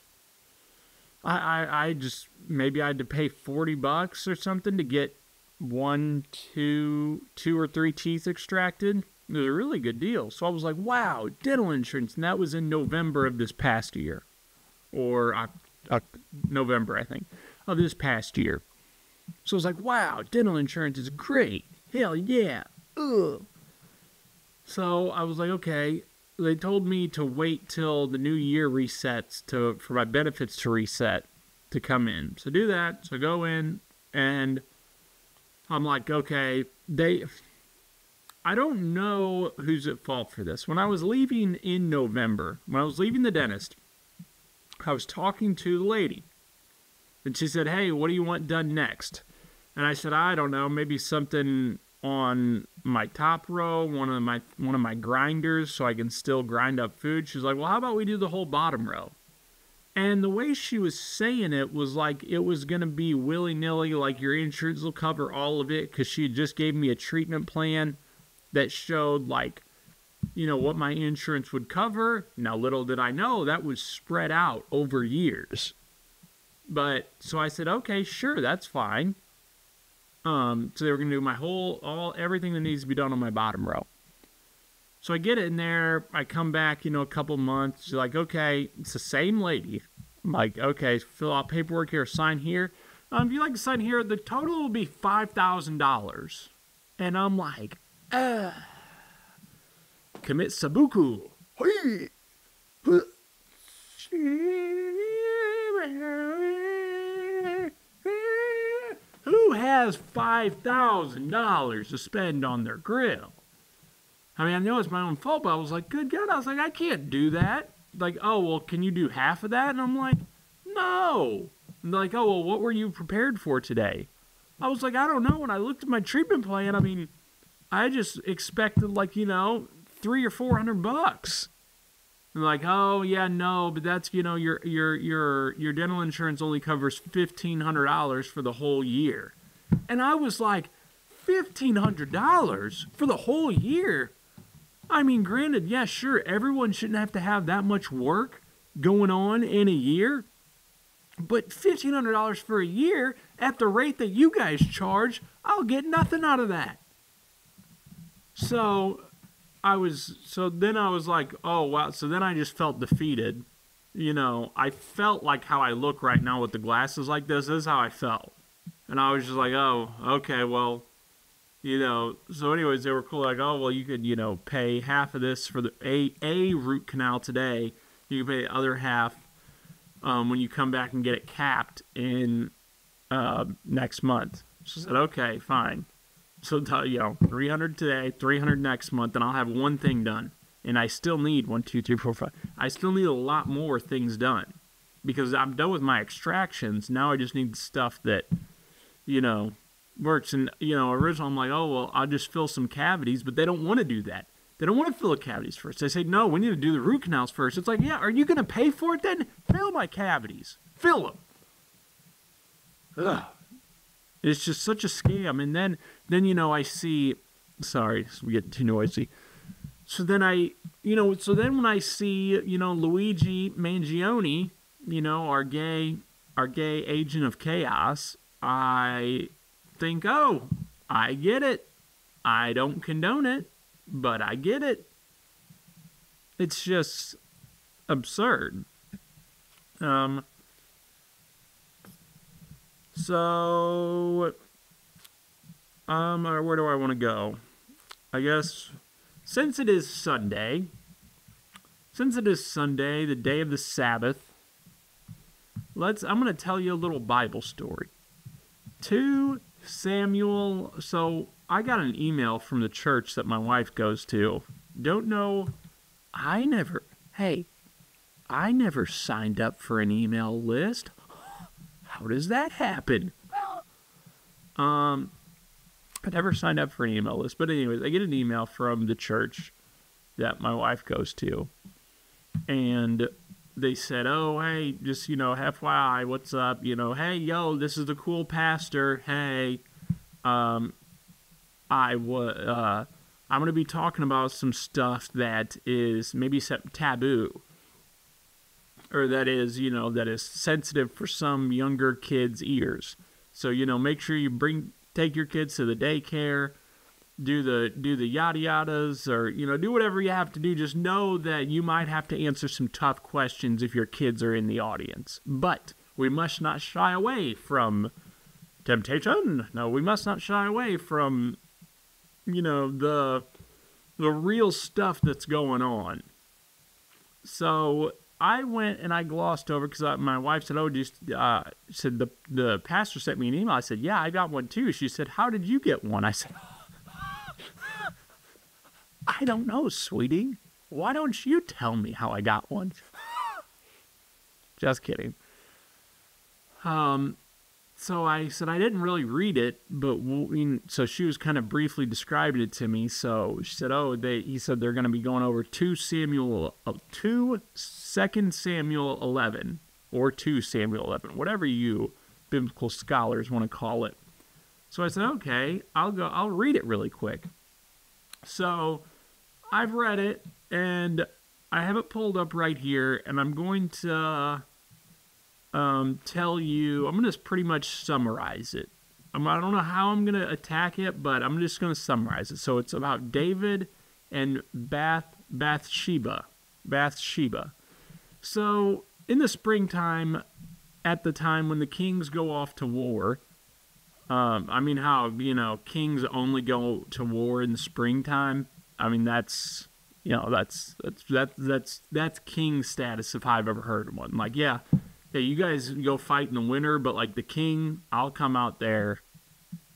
S1: I just, maybe I had to pay $40 or something to get 2 or 3 teeth extracted. It was a really good deal. So I was like, wow, dental insurance, and that was in November of this past year, or November, I think, of this past year. So I was like, wow, dental insurance is great. Hell yeah. Ugh. So I was like, okay. They told me to wait till the new year resets for my benefits to reset to come in. So do that. So go in, and I'm like, okay, I don't know who's at fault for this. When I was leaving in November, when I was leaving the dentist, I was talking to the lady. And she said, hey, what do you want done next? And I said, I don't know, maybe something on my top row, one of my grinders, so I can still grind up food. She's like, well, how about we do the whole bottom row? And the way she was saying it was like it was going to be willy-nilly, like your insurance will cover all of it, because she just gave me a treatment plan that showed, like, what my insurance would cover. Now, little did I know that was spread out over years. But, so I said, okay, sure, that's fine. So they were going to do my everything that needs to be done on my bottom row. So I get in there. I come back, a couple months. She's like, okay, it's the same lady. I'm like, okay, fill out paperwork here, sign here. If you like to sign here, the total will be $5,000. And I'm like, commit sabuku. Who has $5,000 to spend on their grill? I mean, I know it's my own fault, but I was like, good God. I was like, I can't do that. Like, oh, well, can you do half of that? And I'm like, no. And they're like, oh, well, what were you prepared for today? I was like, I don't know. When I looked at my treatment plan, I mean, I just expected like, $300 or $400. And like, oh yeah, no, but that's your dental insurance only covers $1,500 for the whole year. And I was like, $1,500 for the whole year? I mean, granted, yeah, sure, everyone shouldn't have to have that much work going on in a year. But $1,500 for a year at the rate that you guys charge, I'll get nothing out of that. So then I was like, oh wow. So then I just felt defeated. I felt like how I look right now with the glasses like this. This is how I felt. And I was just like, oh, okay, well, so anyways, they were cool. Like, oh, well, you could, pay half of this for the a root canal today. You can pay the other half when you come back and get it capped in next month. So I said, okay, fine. So, $300 today, $300 next month, and I'll have one thing done. And I still need 1, 2, 3, 4, 5. I still need a lot more things done. Because I'm done with my extractions. Now I just need the stuff that, works. And, originally I'm like, oh, well, I'll just fill some cavities. But they don't want to do that. They don't want to fill the cavities first. They say, no, we need to do the root canals first. It's like, yeah, are you going to pay for it then? Fill my cavities. Fill them. Ugh. It's just such a scam. And then I see, sorry, we get too noisy. So then when I see, Luigi Mangione, our gay agent of chaos, I think, oh, I get it. I don't condone it, but I get it. It's just absurd. So, where do I want to go? I guess, since it is Sunday, the day of the Sabbath, I'm going to tell you a little Bible story. 2 Samuel, so I got an email from the church that my wife goes to. Don't know, I never signed up for an email list. How does that happen? I never signed up for an email list. But anyways, I get an email from the church that my wife goes to. And they said, oh, hey, just, FYI, what's up? Hey, yo, this is the cool pastor. Hey, I'm going to be talking about some stuff that is maybe taboo. Or that is, that is sensitive for some younger kids' ears. So, make sure you take your kids to the daycare, do the yada yadas, or, do whatever you have to do. Just know that you might have to answer some tough questions if your kids are in the audience. But we must not shy away from temptation. No, we must not shy away from, the real stuff that's going on. So I went and I glossed over because my wife said, oh, said the pastor sent me an email. I said, yeah, I got one too. She said, how did you get one? I said, I don't know, sweetie. Why don't you tell me how I got one? Just kidding. So I said I didn't really read it, but so she was kind of briefly describing it to me. So she said, he said they're going to be going over 2 Samuel 11, or 2 Samuel 11, whatever you biblical scholars want to call it. So I said, okay, I'll read it really quick. So I've read it, and I have it pulled up right here, and I'm going to tell you, I'm going to just pretty much summarize it. I don't know how I'm going to attack it, but I'm just going to summarize it. So it's about David and Bathsheba. Bathsheba. So, in the springtime, at the time when the kings go off to war, I mean, how, kings only go to war in the springtime. I mean, that's king status if I've ever heard of one. Like, yeah, you guys go fight in the winter, but like the king, I'll come out there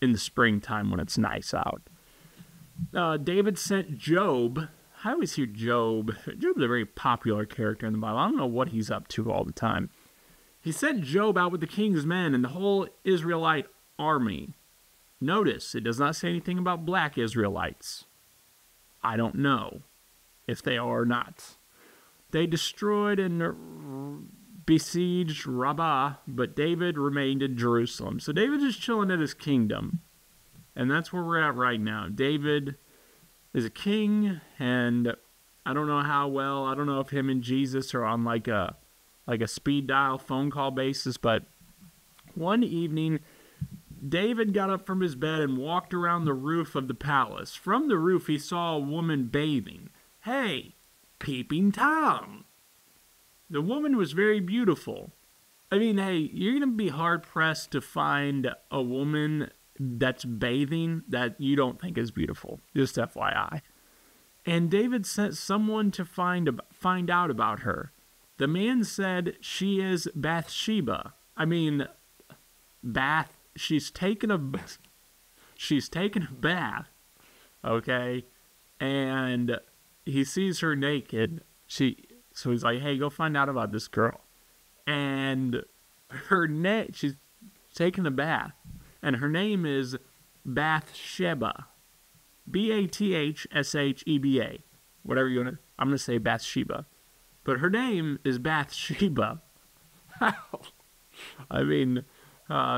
S1: in the springtime when it's nice out. David sent Job. I always hear Job. Job's a very popular character in the Bible. I don't know what he's up to all the time. He sent Job out with the king's men and the whole Israelite army. Notice, it does not say anything about black Israelites. I don't know if they are or not. They destroyed and besieged Rabbah, but David remained in Jerusalem. So David is chilling at his kingdom. And that's where we're at right now. David is a king, and I don't know how well, I don't know if him and Jesus are on like a speed dial phone call basis, but one evening, David got up from his bed and walked around the roof of the palace. From the roof, he saw a woman bathing. Hey, peeping Tom. The woman was very beautiful. I mean, hey, you're going to be hard-pressed to find a woman that's bathing that you don't think is beautiful. Just FYI. And David sent someone to find out about her. The man said she is Bathsheba. I mean, she's taken a bath, okay? And he sees her naked. So he's like, hey, go find out about this girl. And she's taking a bath. And her name is Bathsheba. Bathsheba. Whatever you want to, I'm going to say Bathsheba. But her name is Bathsheba. I mean,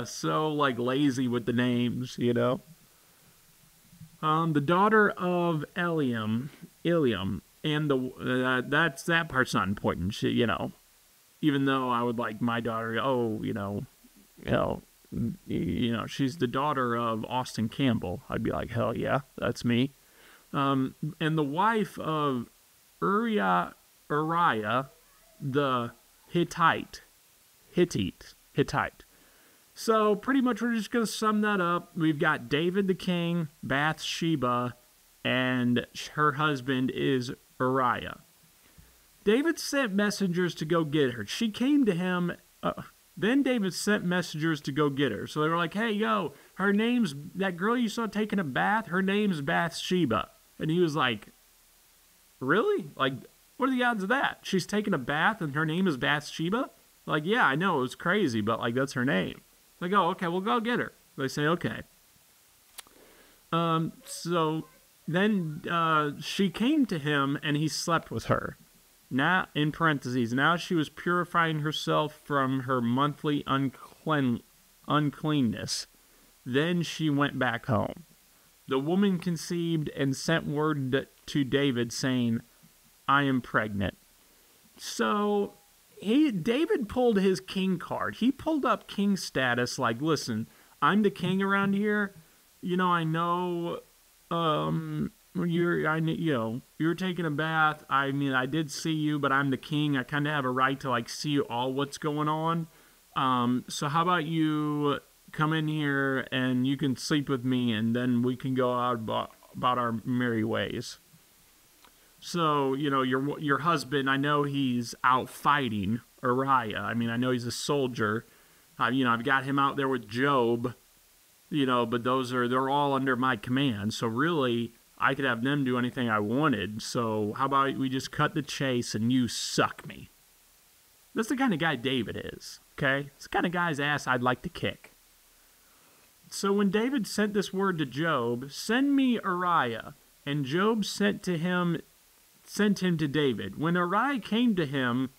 S1: so like lazy with the names, The daughter of Iliam, and that part's not important, even though I would like my daughter, she's the daughter of Austin Campbell. I'd be like, hell yeah, that's me. And the wife of Uriah the Hittite. So pretty much we're just going to sum that up. We've got David the king, Bathsheba, and her husband is Uriah. David sent messengers to go get her. She came to him. Then David sent messengers to go get her. So they were like, hey, her name's, that girl you saw taking a bath, her name's Bathsheba. And he was like, really? Like, what are the odds of that? She's taking a bath and her name is Bathsheba? Like, yeah, I know, it was crazy, but like, that's her name. Like, oh, okay, we'll go get her. They say, okay. So then she came to him and he slept with her. Now, in parentheses, now she was purifying herself from her monthly uncleanness. Then she went back home. The woman conceived and sent word to David saying, I am pregnant. So David pulled his king card. He pulled up king status like, listen, I'm the king around here. I know you're taking a bath. I mean, I did see you, but I'm the king. I kind of have a right to like see all what's going on. So how about you come in here and you can sleep with me and then we can go out about our merry ways. So, your husband, I know he's out fighting Uriah. I mean, I know he's a soldier. I've got him out there with Job, but they're all under my command. So really, I could have them do anything I wanted. So how about we just cut the chase and you suck me? That's the kind of guy David is, okay? It's the kind of guy's ass I'd like to kick. So when David sent this word to Job, send me Uriah, and Job sent him to David. When Uriah came to him,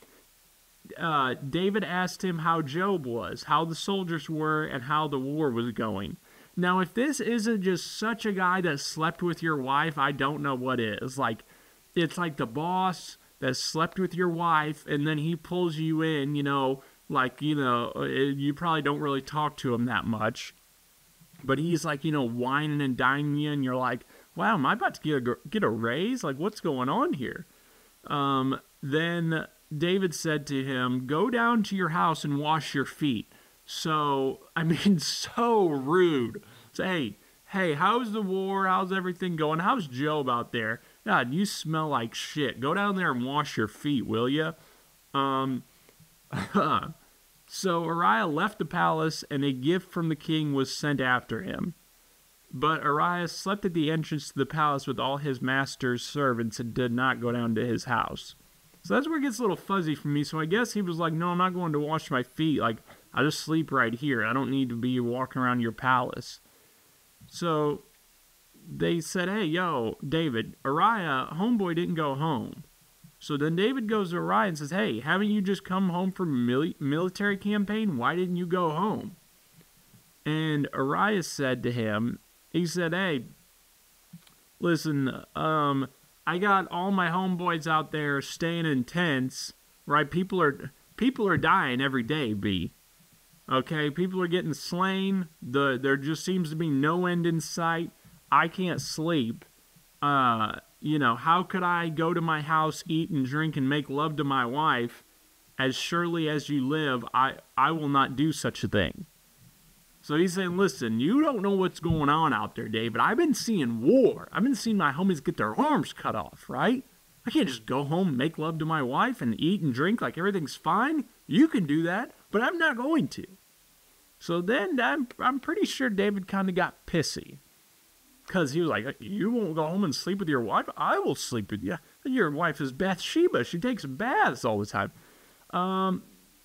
S1: David asked him how Job was, how the soldiers were, and how the war was going. Now, if this isn't just such a guy that slept with your wife, I don't know what is. Like, it's like the boss that slept with your wife, and then he pulls you in, you probably don't really talk to him that much. But he's like, whining and dining you, and you're like, wow, am I about to get a raise? Like, what's going on here? Then David said to him, go down to your house and wash your feet. So, I mean, so rude. Say, hey, how's the war? How's everything going? How's Job out there? God, you smell like shit. Go down there and wash your feet, will you? So Uriah left the palace, and a gift from the king was sent after him. But Uriah slept at the entrance to the palace with all his master's servants and did not go down to his house. So that's where it gets a little fuzzy for me. So I guess he was like, no, I'm not going to wash my feet. Like, I just sleep right here. I don't need to be walking around your palace. So they said, hey, yo, David, Uriah, homeboy didn't go home. So then David goes to Uriah and says, hey, haven't you just come home from a military campaign? Why didn't you go home? And Uriah said to him, he said, hey, listen, I got all my homeboys out there staying in tents, right? People are dying every day, B. Okay, people are getting slain. There just seems to be no end in sight. I can't sleep. How could I go to my house, eat and drink and make love to my wife? As surely as you live, I will not do such a thing. So he's saying, listen, you don't know what's going on out there, David. I've been seeing war. I've been seeing my homies get their arms cut off, right? I can't just go home and make love to my wife and eat and drink like everything's fine. You can do that, but I'm not going to. So then I'm pretty sure David kind of got pissy. Because he was like, you won't go home and sleep with your wife? I will sleep with you. Your wife is Bathsheba. She takes baths all the time.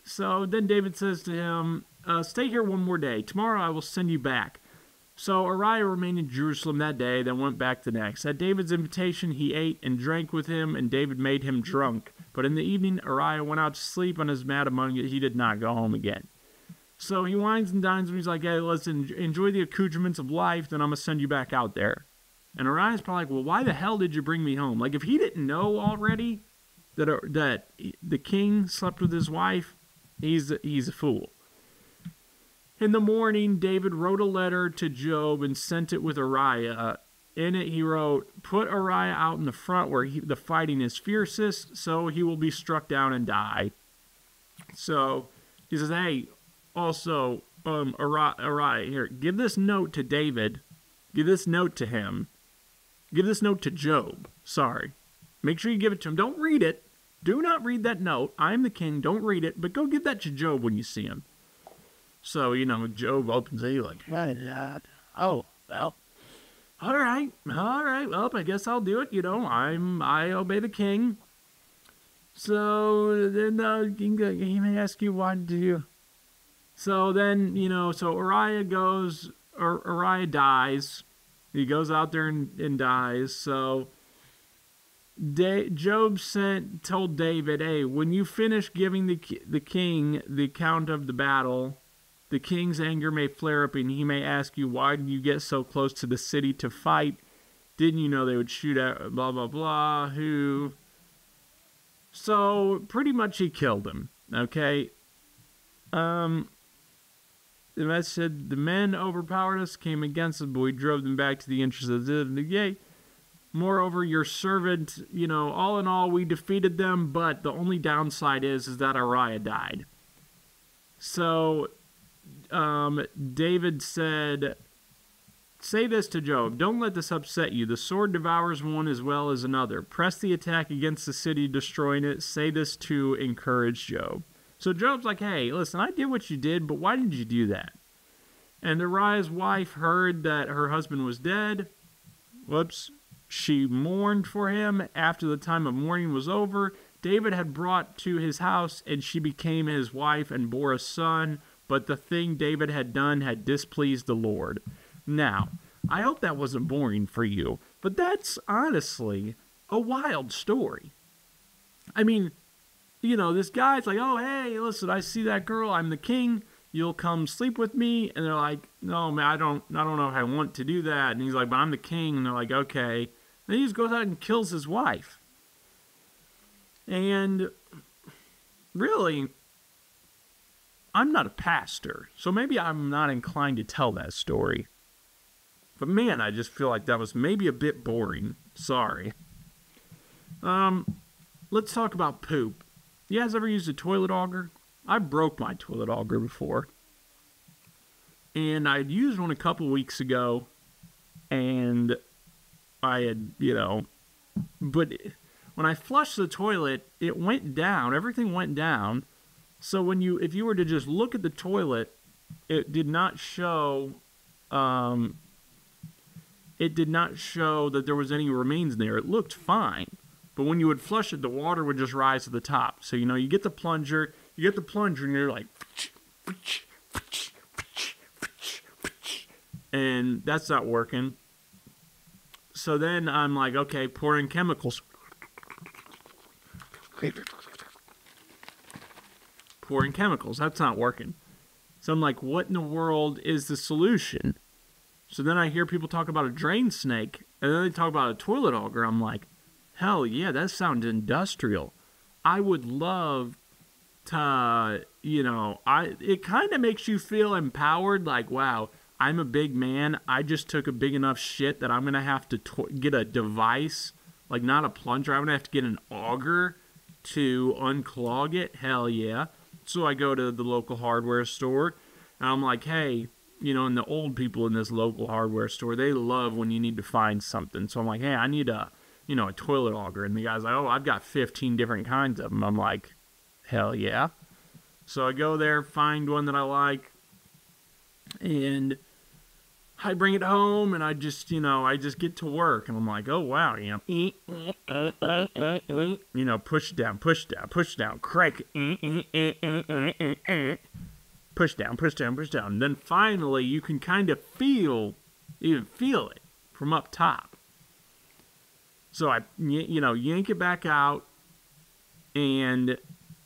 S1: So then David says to him, stay here one more day. Tomorrow I will send you back. So Uriah remained in Jerusalem that day, then went back the next. At David's invitation, he ate and drank with him, and David made him drunk. But in the evening, Uriah went out to sleep on his mat among it. He did not go home again. So he wines and dines, and he's like, hey, listen, enjoy the accoutrements of life, then I'm going to send you back out there. And Uriah's probably like, well, why the hell did you bring me home? Like, if he didn't know already that the king slept with his wife, he's a fool. In the morning, David wrote a letter to Job and sent it with Uriah. In it, he wrote, put Uriah out in the front where the fighting is fiercest, so he will be struck down and die. So he says, hey, also, Uriah, here, give this note to David. Give this note to him. Give this note to Job. Sorry. Make sure you give it to him. Don't read it. Do not read that note. I am the king. Don't read it. But go give that to Job when you see him. So, Job opens it. He's like, oh, well, all right. Well, I guess I'll do it. I obey the king. So then he may ask you, why did you? So then, so Uriah dies. He goes out there and dies. So Job told David, hey, when you finish giving the king the account of the battle, the king's anger may flare up and he may ask you, why did you get so close to the city to fight? Didn't you know they would shoot at blah, blah, blah, who? So pretty much he killed him, okay? The man said, the men overpowered us, came against us, but we drove them back to the entrance of the gate. Moreover, your servant, all in all, we defeated them, but the only downside is that Uriah died. So David said, say this to Job, don't let this upset you. The sword devours one as well as another. Press the attack against the city, destroying it. Say this to encourage Job. So Job's like, hey, listen, I did what you did, but why did you do that? And Uriah's wife heard that her husband was dead. Whoops. She mourned for him. After the time of mourning was over, David had brought to his house, and she became his wife and bore a son. But the thing David had done had displeased the Lord. Now, I hope that wasn't boring for you, but that's honestly a wild story. I mean, this guy's like, oh, hey, listen, I see that girl. I'm the king. You'll come sleep with me. And they're like, no, man, I don't know if I want to do that. And he's like, but I'm the king. And they're like, okay. Then he just goes out and kills his wife. And really, I'm not a pastor, so maybe I'm not inclined to tell that story. But man, I just feel like that was maybe a bit boring. Sorry. Let's talk about poop. You guys ever used a toilet auger? I broke my toilet auger before. And I'd used one a couple weeks ago. And I had, but when I flushed the toilet, it went down. Everything went down. So if you were to just look at the toilet, it did not show that there was any remains there. It looked fine. But when you would flush it, the water would just rise to the top. So, you get the plunger, and you're like, and that's not working. So then I'm like, okay, pour in chemicals. Pour in chemicals. That's not working. So I'm like, what in the world is the solution? So then I hear people talk about a drain snake, and then they talk about a toilet auger. I'm like, hell yeah, that sounds industrial. I would love to, it kind of makes you feel empowered, like, wow, I'm a big man. I just took a big enough shit that I'm going to have to get a device, like not a plunger. I'm going to have to get an auger to unclog it. Hell yeah. So I go to the local hardware store, and I'm like, hey, and the old people in this local hardware store, they love when you need to find something. So I'm like, hey, I need a toilet auger. And the guy's like, oh, I've got 15 different kinds of them. I'm like, hell yeah. So I go there, find one that I like, and I bring it home, and I just get to work, and I'm like, oh, wow, push down, crank, push down. And then finally, you can kind of feel it from up top. So I, yank it back out, and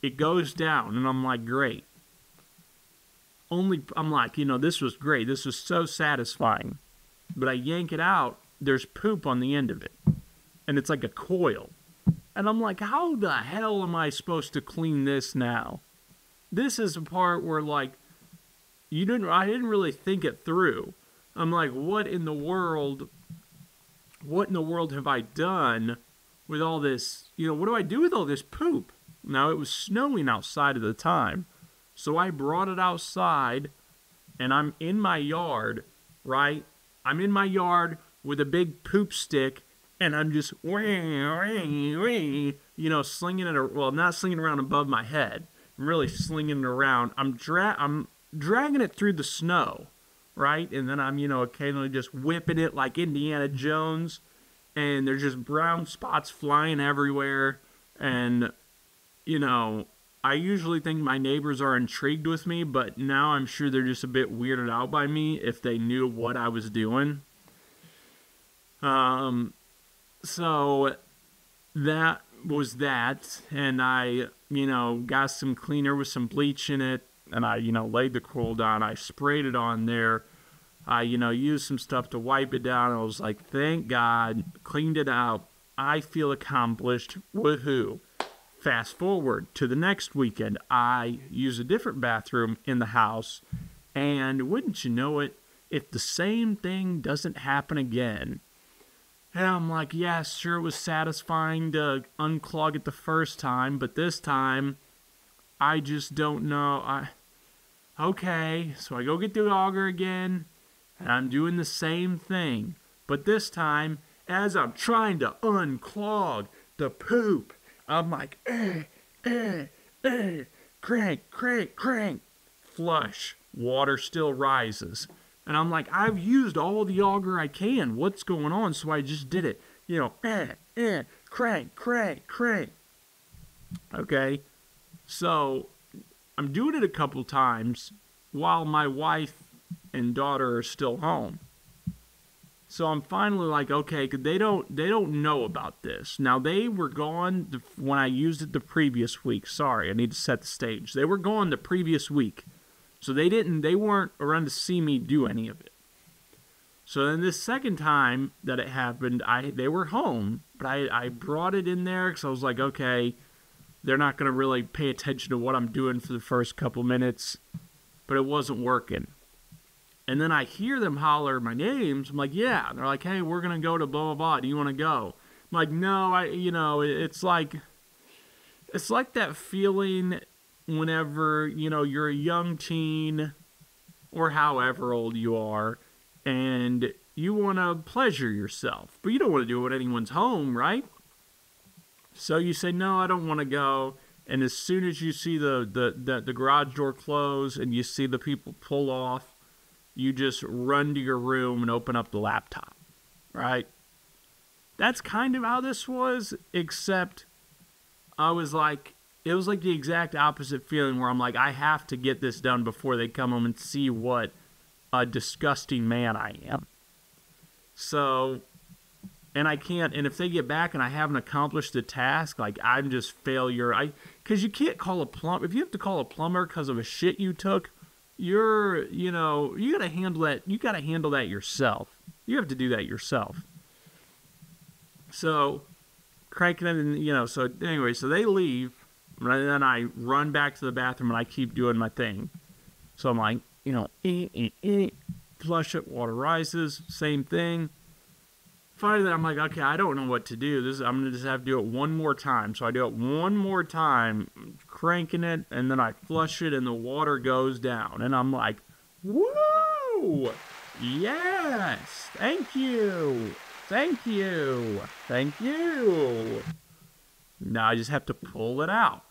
S1: it goes down, and I'm like, great. I'm like, this was great. This was so satisfying. But I yank it out, there's poop on the end of it. And it's like a coil. And I'm like, how the hell am I supposed to clean this now? This is the part where, like, I didn't really think it through. I'm like, what in the world have I done with all this? What do I do with all this poop? Now, it was snowing outside at the time. So I brought it outside, and I'm in my yard, right? I'm in my yard with a big poop stick, and I'm just, slinging it, not slinging it around above my head. I'm really slinging it around. I'm dragging it through the snow, right? And then I'm, occasionally just whipping it like Indiana Jones, and there's just brown spots flying everywhere, and, I usually think my neighbors are intrigued with me, but now I'm sure they're just a bit weirded out by me if they knew what I was doing. So that was that, and I, got some cleaner with some bleach in it, and I, laid the coal down. I sprayed it on there. I, used some stuff to wipe it down. I was like, thank God, cleaned it out. I feel accomplished. Woohoo. Fast forward to the next weekend, I use a different bathroom in the house, and wouldn't you know it, if the same thing doesn't happen again. And I'm like, yeah, sure, it was satisfying to unclog it the first time, but this time, I just don't know. Okay, so I go get the auger again, and I'm doing the same thing. But this time, as I'm trying to unclog the poop, I'm like, crank, flush. Water still rises. And I'm like, I've used all the auger I can. What's going on? So I just did it. Crank. Okay? So I'm doing it a couple times while my wife and daughter are still home. So I'm finally like, okay, 'cause they don't know about this. Now, they were gone when I used it the previous week. Sorry, I need to set the stage. They were gone the previous week. So they weren't around to see me do any of it. So then this second time that it happened, they were home, but I brought it in there because I was like, okay, they're not going to really pay attention to what I'm doing for the first couple minutes, but it wasn't working. And then I hear them holler my names. I'm like, yeah. And they're like, hey, we're going to go to blah, blah, blah. Do you want to go? I'm like, no, it's like that feeling whenever, you're a young teen or however old you are and you want to pleasure yourself, but you don't want to do it at anyone's home, right? So you say, no, I don't want to go. And as soon as you see the garage door close and you see the people pull off, you just run to your room and open up the laptop, right? That's kind of how this was, except it was like the exact opposite feeling where I'm like, I have to get this done before they come home and see what a disgusting man I am. So, and I can't, and if they get back and I haven't accomplished the task, like I'm just failure. Because you can't call a plumber, if you have to call a plumber because of a shit you took, you gotta handle that yourself. You have to do that yourself. So, cranking it and, so anyway, so they leave, and then I run back to the bathroom and I keep doing my thing. So I'm like, flush it, water rises, same thing. Finally, I'm like, okay, I don't know what to do. I'm going to just have to do it one more time. So I do it one more time, cranking it, and then I flush it, and the water goes down. And I'm like, woo! Yes! Thank you! Thank you! Thank you! Now I just have to pull it out.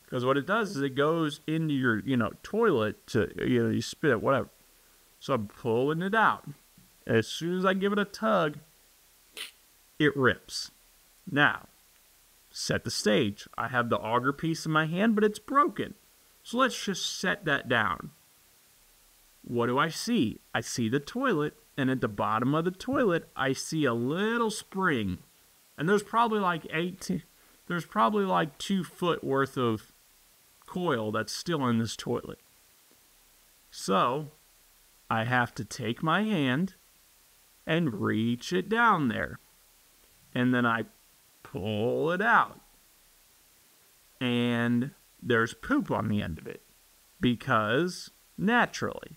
S1: Because what it does is it goes into your, toilet to, you spit it, whatever. So I'm pulling it out. As soon as I give it a tug, it rips. Now, set the stage. I have the auger piece in my hand, but it's broken. So let's just set that down. What do I see? I see the toilet, and at the bottom of the toilet, I see a little spring. And there's probably like 2 foot worth of coil that's still in this toilet. So, I have to take my hand and reach it down there. And then I pull it out. And there's poop on the end of it. Because, naturally.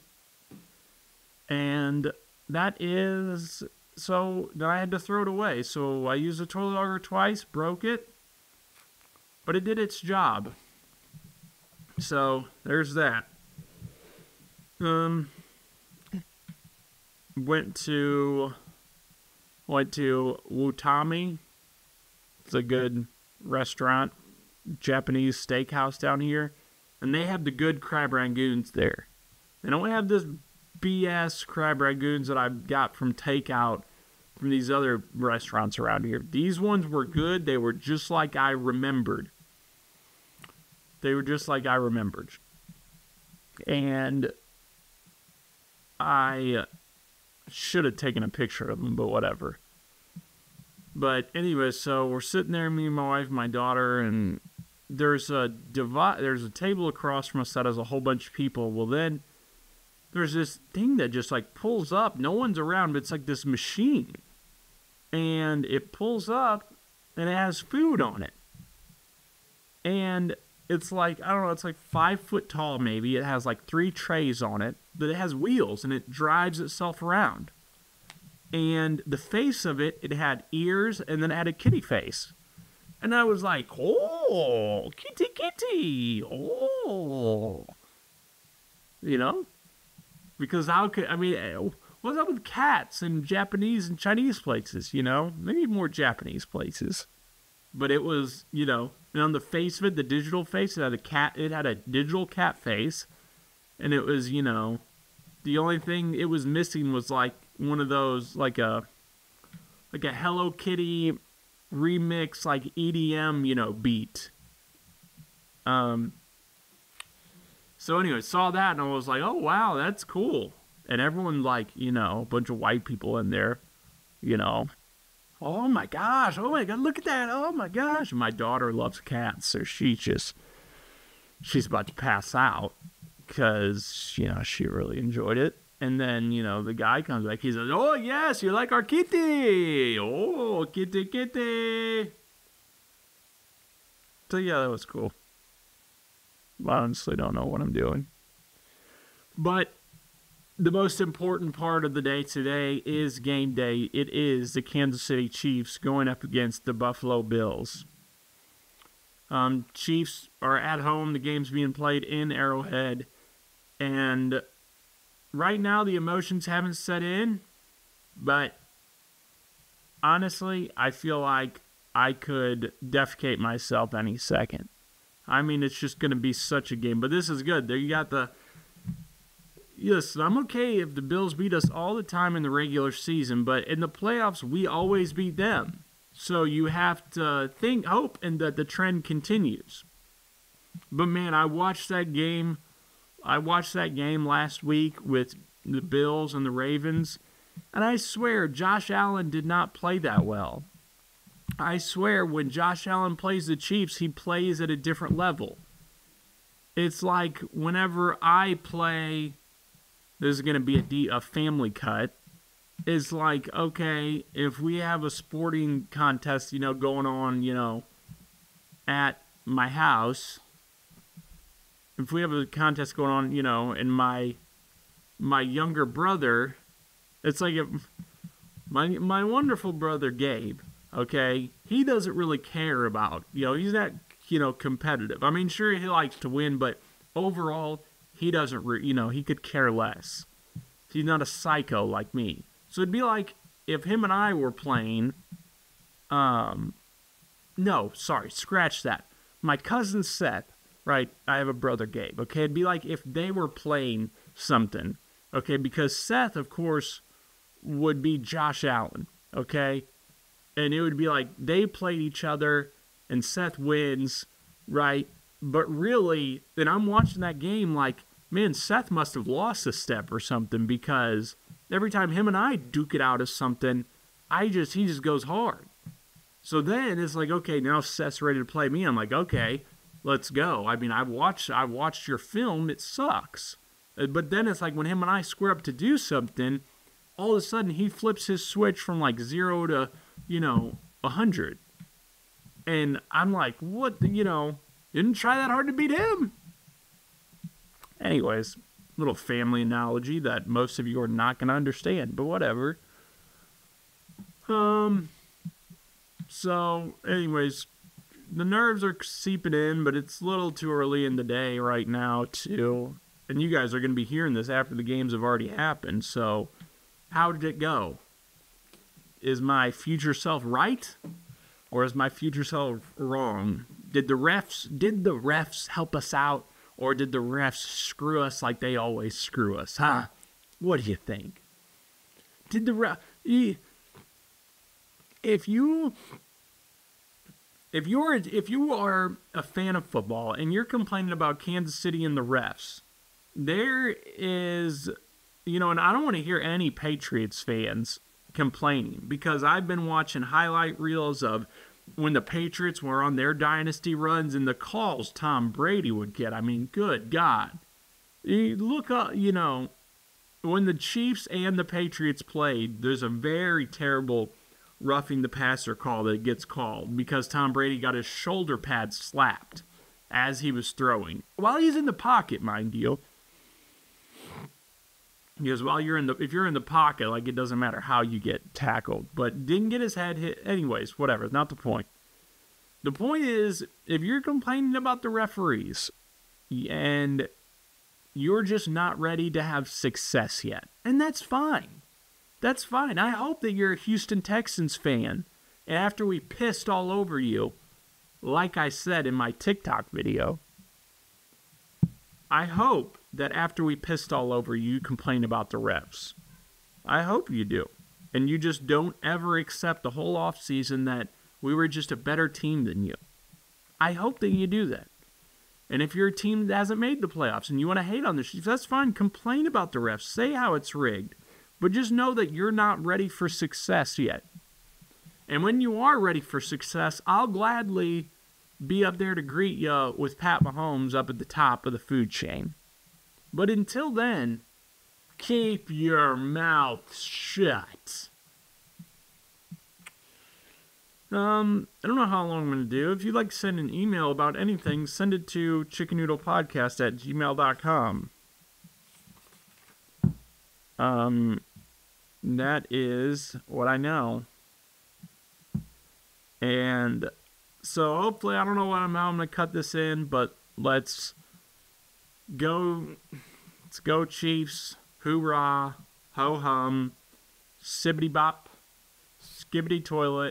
S1: And that is... So, then I had to throw it away. So, I used the toilet auger twice, broke it. But it did its job. So, there's that. Went to Wutami. It's a good restaurant, Japanese steakhouse down here, and they have the good crab rangoons there. They don't have this BS crab rangoons that I got from takeout from these other restaurants around here. These ones were good. They were just like I remembered. And I should have taken a picture of them, but whatever. But anyway, so we're sitting there, me and my wife and my daughter, and there's a table across from us that has a whole bunch of people. Well, then there's this thing that just like pulls up. No one's around, but it's like this machine. And it pulls up, and it has food on it. And it's like, I don't know, it's like 5 foot tall maybe. It has like 3 trays on it, but it has wheels, and it drives itself around. And the face of it, it had ears, and then it had a kitty face. And I was like, oh, kitty, kitty, oh. Because what's up with cats in Japanese and Chinese places, Maybe more Japanese places. But it was, and on the face of it, the digital face, it had a digital cat face. And it was, the only thing it was missing was like one of those, like a Hello Kitty remix, like EDM, beat. So anyway, saw that and I was like, oh wow, that's cool. And everyone like, a bunch of white people in there, oh my God, look at that, oh my gosh. And my daughter loves cats, so she's about to pass out because, she really enjoyed it. And then, the guy comes back, he says, oh yes, you like our kitty, oh, kitty, kitty. So yeah, that was cool. I honestly don't know what I'm doing. But the most important part of the day today is game day. It is the Kansas City Chiefs going up against the Buffalo Bills. Chiefs are at home. The game's being played in Arrowhead. And right now the emotions haven't set in. But honestly, I feel like I could defecate myself any second. I mean, it's just going to be such a game. But this is good. There you got the... Yes, I'm okay if the Bills beat us all the time in the regular season, but in the playoffs, we always beat them. So you have to hope, and that the trend continues. But man, I watched that game last week with the Bills and the Ravens, and I swear Josh Allen did not play that well. I swear when Josh Allen plays the Chiefs, he plays at a different level. It's like whenever I play... This is going to be a family cut. It's like, okay, if we have a sporting contest, going on, at my house. If we have a contest going on, and my younger brother, it's like my wonderful brother Gabe, okay, he doesn't really care about, he's not, competitive. I mean, sure, he likes to win, but overall, he doesn't, he could care less. He's not a psycho like me. So it'd be like if him and I were playing, no, sorry, scratch that. My cousin Seth, right, I have a brother Gabe, okay? It'd be like if they were playing something, okay? Because Seth, of course, would be Josh Allen, okay? And it would be like they played each other and Seth wins, right? But really, then I'm watching that game like, man, Seth must have lost a step or something, because every time him and I duke it out as something, he just goes hard. So then it's like, okay, now Seth's ready to play me. I'm like, okay, let's go. I mean, I watched your film. It sucks. But then it's like when him and I square up to do something, all of a sudden he flips his switch from like 0 to, 100. And I'm like, what, didn't try that hard to beat him. Anyways, little family analogy that most of you are not going to understand, but whatever. So, anyways, the nerves are seeping in, but it's a little too early in the day right now, too. And you guys are going to be hearing this after the games have already happened, so how did it go? Is my future self right? Or is my future self wrong? Did the refs help us out? Or did the refs screw us like they always screw us, huh? What do you think? Did the ref... If you are a fan of football and you're complaining about Kansas City and the refs, there is, and I don't want to hear any Patriots fans complaining, because I've been watching highlight reels of when the Patriots were on their dynasty runs and the calls Tom Brady would get. I mean, good God. You look up, when the Chiefs and the Patriots played, there's a very terrible roughing the passer call that gets called because Tom Brady got his shoulder pad slapped as he was throwing. While he's in the pocket, mind you. Because if you're in the pocket, like, it doesn't matter how you get tackled. But didn't get his head hit. Anyways, whatever. Not the point. The point is, if you're complaining about the referees and you're just not ready to have success yet, and that's fine. That's fine. I hope that you're a Houston Texans fan, and after we pissed all over you, like I said in my TikTok video, I hope that after we pissed all over you, you complain about the refs. I hope you do. And you just don't ever accept the whole offseason that we were just a better team than you. I hope that you do that. And if you're a team that hasn't made the playoffs and you want to hate on the Chiefs, that's fine. Complain about the refs. Say how it's rigged. But just know that you're not ready for success yet. And when you are ready for success, I'll gladly be up there to greet you with Pat Mahomes up at the top of the food chain. But until then, keep your mouth shut. I don't know how long I'm going to do. If you'd like to send an email about anything, send it to chickennoodlepodcast@gmail.com. That is what I know. And so hopefully, I don't know how I'm going to cut this in, but let's go. Let's go, Chiefs. Hoorah. Ho hum. Sibbity bop. Skibbity toilet.